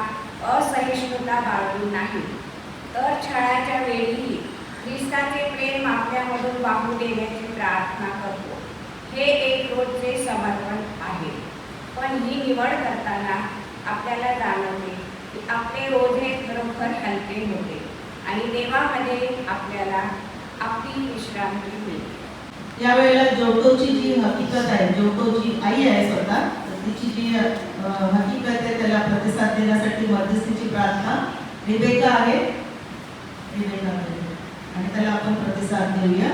असहिष्णुता बाळगून नाही, तर छळाच्या वेळीही ख्रिस्ताचे प्रेम आपल्यामधून वाहू देण्याची प्रार्थना करतो. हे एक रोजचे समर्पण आहे, पण ही निवड करताना आपल्याला जाणवते की आपले ओझे खरोखर हलके होते आणि देवामध्ये आपल्याला आपली विश्रांती मिळते. यावेळेला जोटोची जी हकीकत आहे, जोटोची आई आहे स्वतः, तिची जी हकीकत आहे त्याला प्रतिसाद देण्यासाठी मध्यस्थीची प्रार्थना रिबेका आहे, आणि त्याला आपण प्रतिसाद देऊया.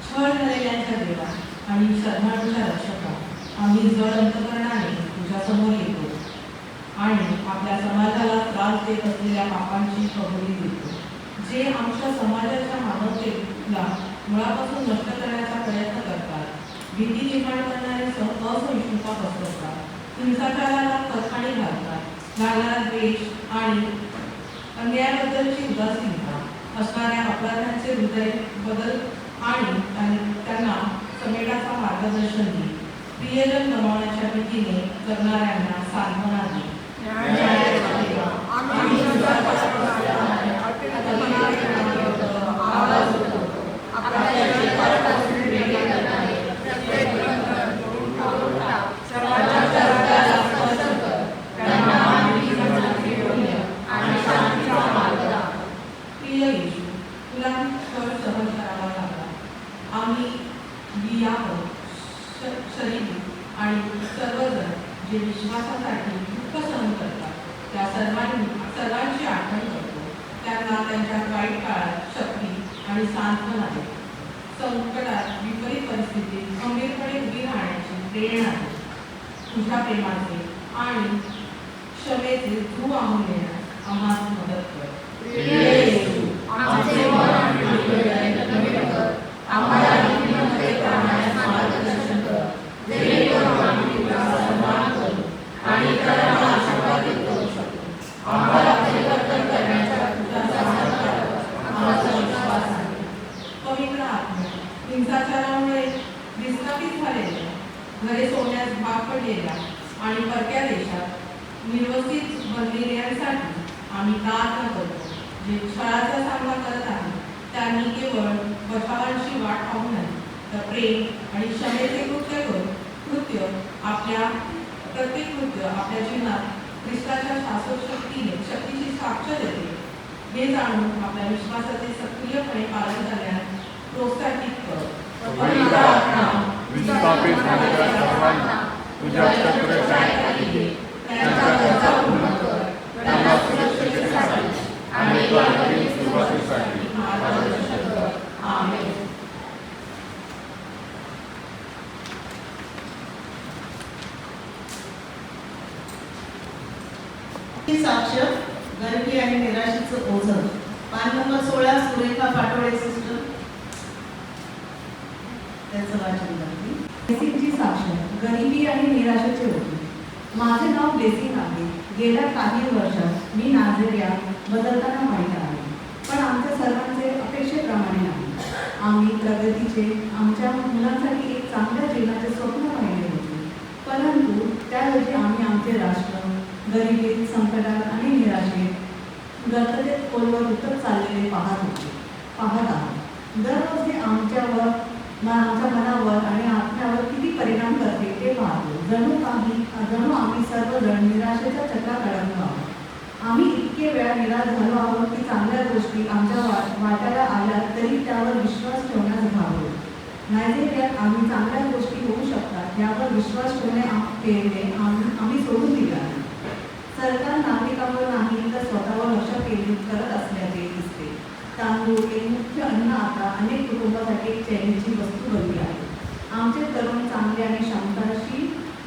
छळ झालेल्यांच्या देवा आणि शरणार्थीच्या रक्षका, आम्ही जड अंतकरणाने तुझ्यासमोर येतो आणि आपल्या समाजाला त्रास देत असलेल्या पापांची कबुली देतो, जे आमच्या समाजाच्या मानवतेला मुळापासून नष्ट करण्याचा प्रयत्न करतात, भीती निर्माण करणारे असहिष्णुता पसरवतात, हिंसाचाराला खतपाणी घालतात, लागणारा द्वेष आणि अन्यायाबद्दलची उदासीनता असणाऱ्या अपराध्यांचे हृदय बदल आणि त्यांना समेटाचा मार्गदर्शन दे. प्रियजन गमावण्याच्या भीतीने जगणाऱ्यांना सांत्वना दे. जे विश्वासासाठी दुःख सहन करतात त्या सर्वांची आठवण करतो. त्यांना त्यांच्या वाईट काळात शक्ती आणि सांत्वना देतो. संकटात विपरीत परिस्थितीत खंबीरपणे उभी राहण्याची प्रेरणा दे. तुझ्या प्रेमाचे आणि क्षमेचे धूव वाहून देण्यास आम्हाला मदत कर. आमचे मन आणि हृदय नवीन कर. आम्हाला नीतीमध्ये राहण्यास मार्गदर्शन कर. जेणेकरून आम्ही तुझा सन्मान करू आणि इतरांना आशीर्वादित करू शकतो. आम्हाला परिवर्तन करण्याचा तुझा सामर्थ्यावर आमचा विश्वास आहे. पवित्र आत्मा, हिंसाचारामुळे विस्थापित झालेल्या, घरे सोडण्यास भाग पडलेल्या आणि परक्या देशात निर्वसित बनलेल्यांसाठी आम्ही प्रार्थना करतो. जे छळाचा सामना करत आहेत त्यांनी केवळ बचावांची वाट पाहू नये, तर प्रेम आणि क्षमेचे कृत्य आपल्या प्रत्येक कृत्य आपल्या जीवनात ख्रिस्ताच्या शाश्वत शक्तीची साक्ष देते हे जाणून आपल्या विश्वासाचे सक्रियपणे पालन करण्यास प्रोत्साहित कर. पवित्र आत्मा, विस्थापित झालेल्या सर्वांना तुझ्या छत्राखाली घे. त्यांच्या गरजा पूर्ण कर. त्यांना सुरक्षिततेसाठी आणि एका नवीन सुरुवातीसाठी मार्गदर्शन कर. आमेन. साक्ष गरिबी आणि निराशेचं ओझं. पान नंबर 16 सुरेखा पाटोळे सिस्टर त्याचं वाचन करते. ब्लेसिंगची साक्ष गरिबी आणि निराशेचे होते. माझे नाव ब्लेसिंग आहे. गेल्या काही वर्षात मी नाझेरिया बदलताना पाहिलं आहे, पण आमच्या सर्वांचे अपेक्षेप्रमाणे नाही. आम्ही प्रगतीचे, आमच्या मुलांसाठी एक चांगल्या जीवनाचे स्वप्न पाहिले होते, परंतु त्याऐवजी आम्ही आमचे राष्ट्र गरिबीत, संकटात आणि निराशेत गर्ततेत खोलवर उतरत चाललेले पाहत आहोत. दररोज हे आमच्या मनावर आणि आत्म्यावर किती परिणाम करते ते पाहतो. जणू आम्ही सर्वजण निराशेच्या चक्रात अडकलो आहोत. आम्ही इतके वेळा निराश झालो आहोत की चांगल्या गोष्टी आमच्या वाट्याला आल्या तरी त्यावर विश्वास ठेवण्यास घाबरलो. नायजेरियात आम्ही चांगल्या गोष्टी होऊ शकतात यावर विश्वास ठेवणे आम्ही सोडून दिले आहे. सरकार नागरिकांवर नाही तर स्वतःवर लक्ष केंद्रित करत असल्याचे दिसते. तांदूळ एक मुख्य अन्न आता अनेक कुटुंबासाठी एक चैनीची वस्तू बनली आहे. आमचे तरुण चांगले आणि क्षमताशी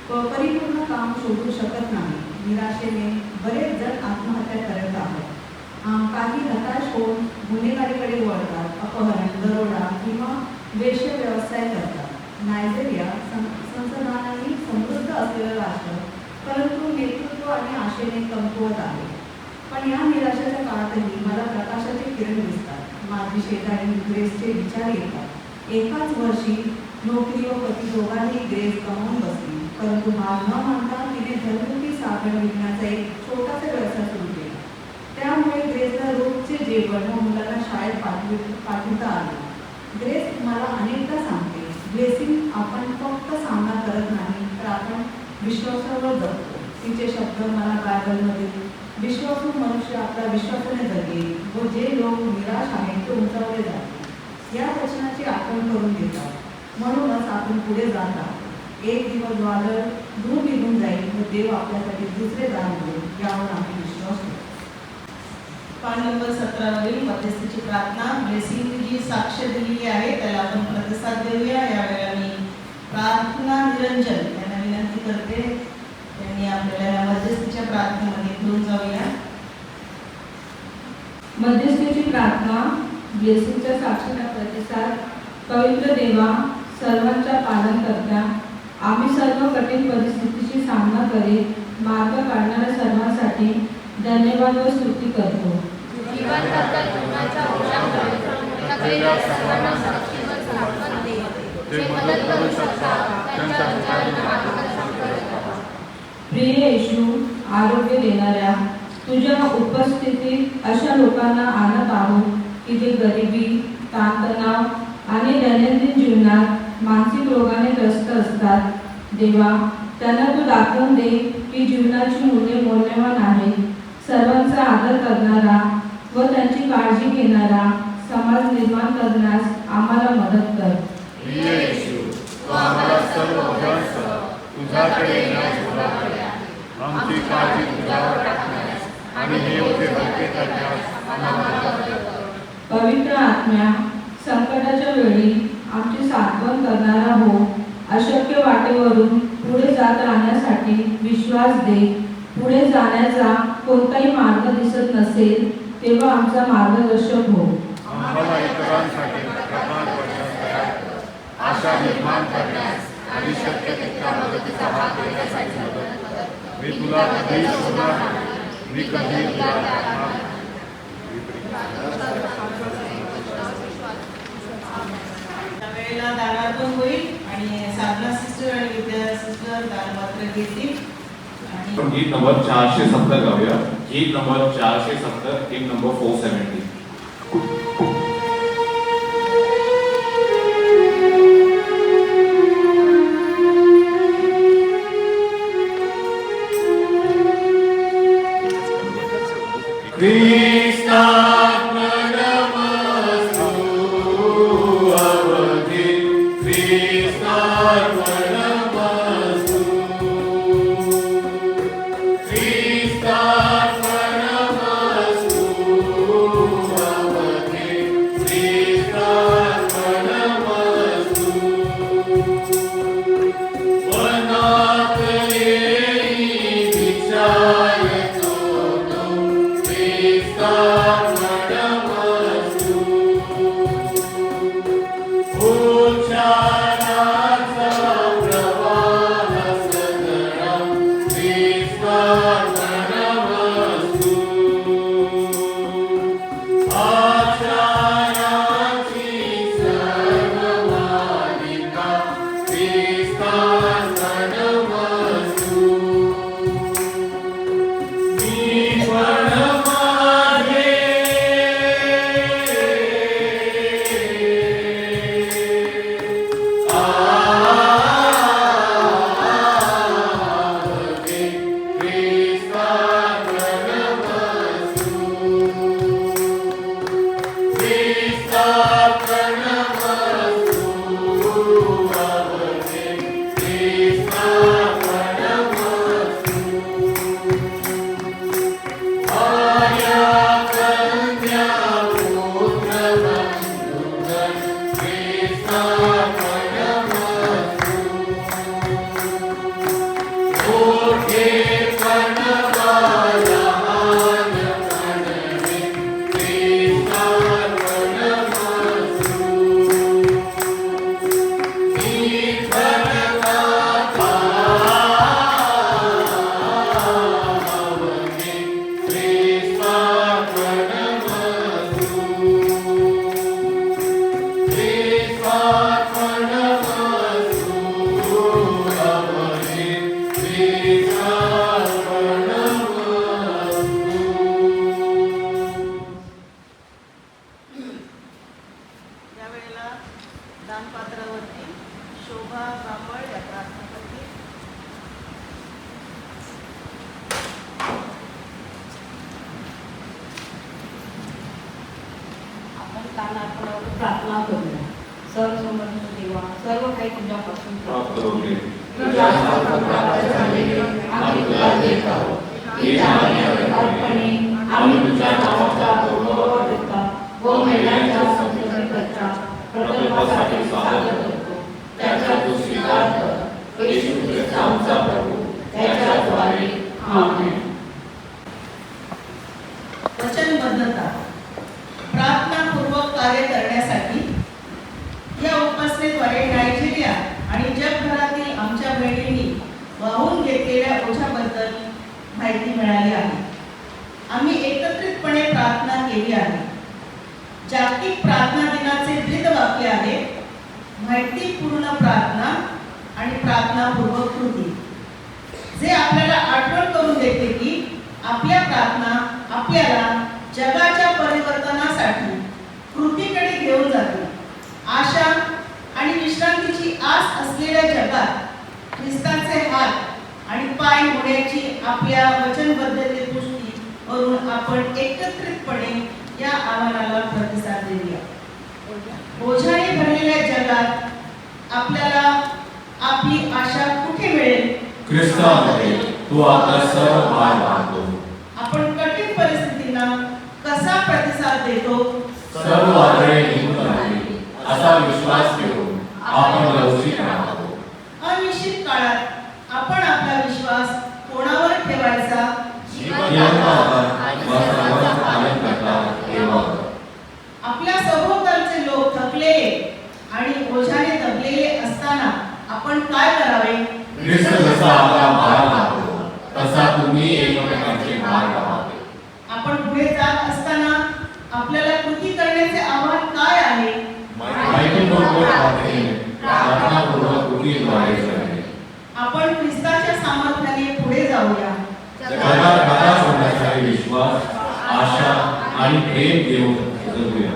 परिपूर्ण काम शोधू शकत नाही. निराशेने बरेच जण आत्महत्या करत आहेत. काही हताश होऊन गुन्हेगारीकडे वळतात, अपहरण, दरोडा किंवा वेश्य व्यवसाय करतात. नायजेरिया संसाधनांनी समृद्ध असलेलं राष्ट्र, परंतु नेतृत्व आणि आशेने कमकुवत आहे. पण या निराशेच्या काळातही मला प्रकाशाचे किरण दिसतात. माझी शेजारी ग्रेसचे विचार येतात. एकाच वर्षी नोकरी व पती दोघांनी ग्रेस गमावून बसली, परंतु हार न मानता तिने घरगुती साबण विकण्याचा एक छोटासा व्यवसाय सुरू केला. त्यामुळे ग्रेसला रोजचे जेवण व मुलांना शाळेत पाठवता आले. ग्रेस मला अनेकदा सांगते, ब्लेसिंग, आपण फक्त सामना करत नाही तर आपण विश्वासावर जगतो. तिचे शब्द मला बायबलमध्ये, विश्वासू मनुष्य आपल्या विश्वासाने जगेल व जे लोक निराश आहेत ते उंचावले जातील, या वचनाची आठवण करून देतात. म्हणूनच आपण पुढे जात आहोत. एक दिवस वादळ दूर निघून जाईल व देव आपल्यासाठी दुसरे दार उघडेल, यावर आम्ही विश्वास ठेवतो. पान नंबर 17 वरील मध्यस्थीची प्रार्थना. ब्लेसिंग जी साक्ष दिलेली आहे त्याला आपण प्रतिसाद देऊया. यावेळेला मी प्रार्थना निरंजन यांना विनंती करते, त्यांनी आपल्याला मध्यस्थीच्या प्रार्थनेमध्ये घेऊन जाऊया. मध्यस्थीची प्रार्थना. ब्लेसिंगच्या साक्षीला प्रतिसाद. पवित्र देवा, सर्वांच्या पालन करता, आम्ही सर्व कठीण परिस्थितीशी सामना करीत मार्ग काढणाऱ्या सर्वांसाठी धन्यवाद व स्तुती करतो. प्रिय येशू, आरोग्य देणाऱ्या तुझ्या उपस्थितीत अशा लोकांना आणत आहोत की जे गरिबी, ताणतणाव आणि दैनंदिन जीवनात मानसिक रोगाने त्रस्त असतात. देवा, त्यांना तू दाखवून दे की जीवनाची मूल्ये मौल्यवान आहेत. सर्वांचा आदर करणारा व त्यांची काळजी घेणारा समाज निर्माण करण्यास आम्हाला मदत कर. तुझ्याकडे येण्यास मदत कर. आमची काळजी तुझ्यावर टाकण्यास आणि हे ओझे हलके करण्यास आम्हाला मदत कर. पवित्र आत्म्या, संकटाच्या वेळी आमची सांत्वन करणारा हो. अशक्य वाटेवरून पुढे जात राहण्यासाठी विश्वास दे. पुढे जाण्याचा कोणताही मार्ग दिसत नसेल तेव्हा आमचा मार्गदर्शक हो. आम्हाला इतरांसाठी प्रमाण वचन करायचं, आशा निर्माण करण्यास आणि शक्य तितक्या मदतीचा हात देण्यासाठी मदत कर. मी तुला कधी सोडणार नाही, मी कधी तुला टाकणार नाही. त्यावेळेला दानार्पण होईल आणि साधना सिस्टर आणि विद्या सिस्टर दानपात्र घेतील. गीत नंबर 470 गाऊया. गीत नंबर 470, गीत नंबर 470. दानपात्रावरती शोभा ब्राह्मण या प्रार्थना करतील. आपण दानार्पणावर प्रार्थना करूया. सर्वसमर्थ देवा, सर्व काही तुझ्यापासून प्राप्त होते. तुझ्या हातात झालेले आम्ही तुला देत आहोत. ही दाने अर्पणे आम्ही तुझ्या नावाचा गौरव देता व महिलांच्या संततीकरता प्रकल्पासाठी सादर करतो. त्याचा तू स्वीकार कर. येशू ख्रिस्त आमचा प्रभू, त्याच्याद्वारे आमेन. वचनबद्धता प्रार्थनापूर्वक कार्य करण्यासाठी या उपासनेद्वारे नायजेरिया आणि जगभरातील आमच्या बहिणींनी वाहून घेतलेल्या ओझ्याबद्दल माहिती मिळाली आहे. आम्ही एकत्रितपणे प्रार्थना केली आहे. जागतिक प्रार्थना दिनाचे ब्रीदवाक्य आहे माहितीपूर्ण प्रार्थना आणि प्रार्थनापूर्वक कृती, जे आपल्याला आठवण करून देते की आपल्या प्रार्थना आपल्याला जगाच्या परिवर्तनासाठी कृतीकडे घेऊन जाते. आशा आणि विश्रांतीची आस असलेल्या जगात ख्रिस्ताचे हात आणि पाय होण्याची आपल्या वचनबद्धते पुष्टी करून आपण एकत्रितपणे या आव्हानाला प्रतिसाद देऊया. ओझाने भरलेल्या जगात आपल्याला आपली आशा कुठे मिळेल? ख्रिस्तामध्ये तू आपला सर्व भार वाहतो. आपण कठीण परिस्थितींना कसा प्रतिसाद देतो? सर्व वादळे निघून जातील असा विश्वास ठेवू. आपण लवचिक राहावं. अनिश्चित काळात आपण आपला विश्वास कोणावर ठेवायचा? आपल्या सभोवतालचे लोक थकलेले आणि ओझ्याने दबलेले असताना आपण काय करावे? ख्रिस्त जसा आपला भार लावतो तसा तुम्ही एकमेकांचे भार लावावे. आपण पुढे जात असताना आपल्याला कृती करण्याचे आव्हान काय आहे? माहितीपूर्वक प्रार्थनेने, प्रार्थनापूर्वक कृतीद्वारे जगणे. आपण ख्रिस्ताच्या सामर्थ्याने पुढे जाऊया. जगात प्रकाश होण्यासाठी विश्वास, आशा आणि प्रेम देऊन जगूया.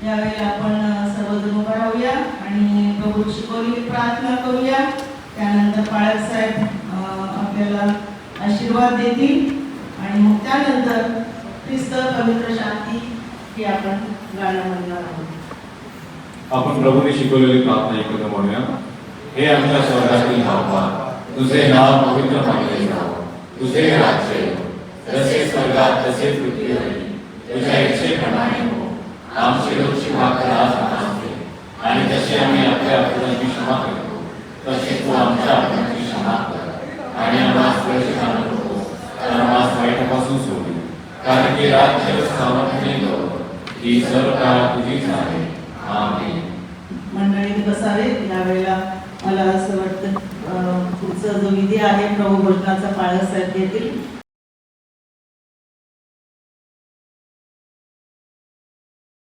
यावेळी आपण सर्वजण उभं राहूया आणि प्रभू शिकवलेली प्रार्थना करूया. त्यानंतर पाळक साहेब आपल्याला आशीर्वाद देतील आणि मग त्यानंतर ख्रिस्त पवित्र शांती ही आपण गाणं म्हणणार आहोत. आपण प्रभूने शिकवलेली प्रार्थना एकत्र म्हणूया. हे आमच्या स्वर्गातील बाबा, तुझे नाव पवित्र मानले जावं, तुझे राज्य येवो, जसे स्वर्गात तसे पृथ्वीवर. तुझ्या इच्छेप्रमाणे हो. आमची रोजची भाकर आज आम्हाला दे, आणि जसे आम्ही आपल्या अपराधांची क्षमा करतो तसे तू आमच्या अपराधांची क्षमा कर, आणि आम्हाला स्पर्श करू नको, तर आम्हाला वाईटापासून सोडू. कारण की राज्य, सामर्थ्य, गौरव ही सर्व काळ तुझीच आहे. आमेन. मंडळीत बसावेत. यावेळेला मला असं वाटतं पुढचा जो विधी आहे प्रभू भोजनाचा पाळस साहेब घेतील.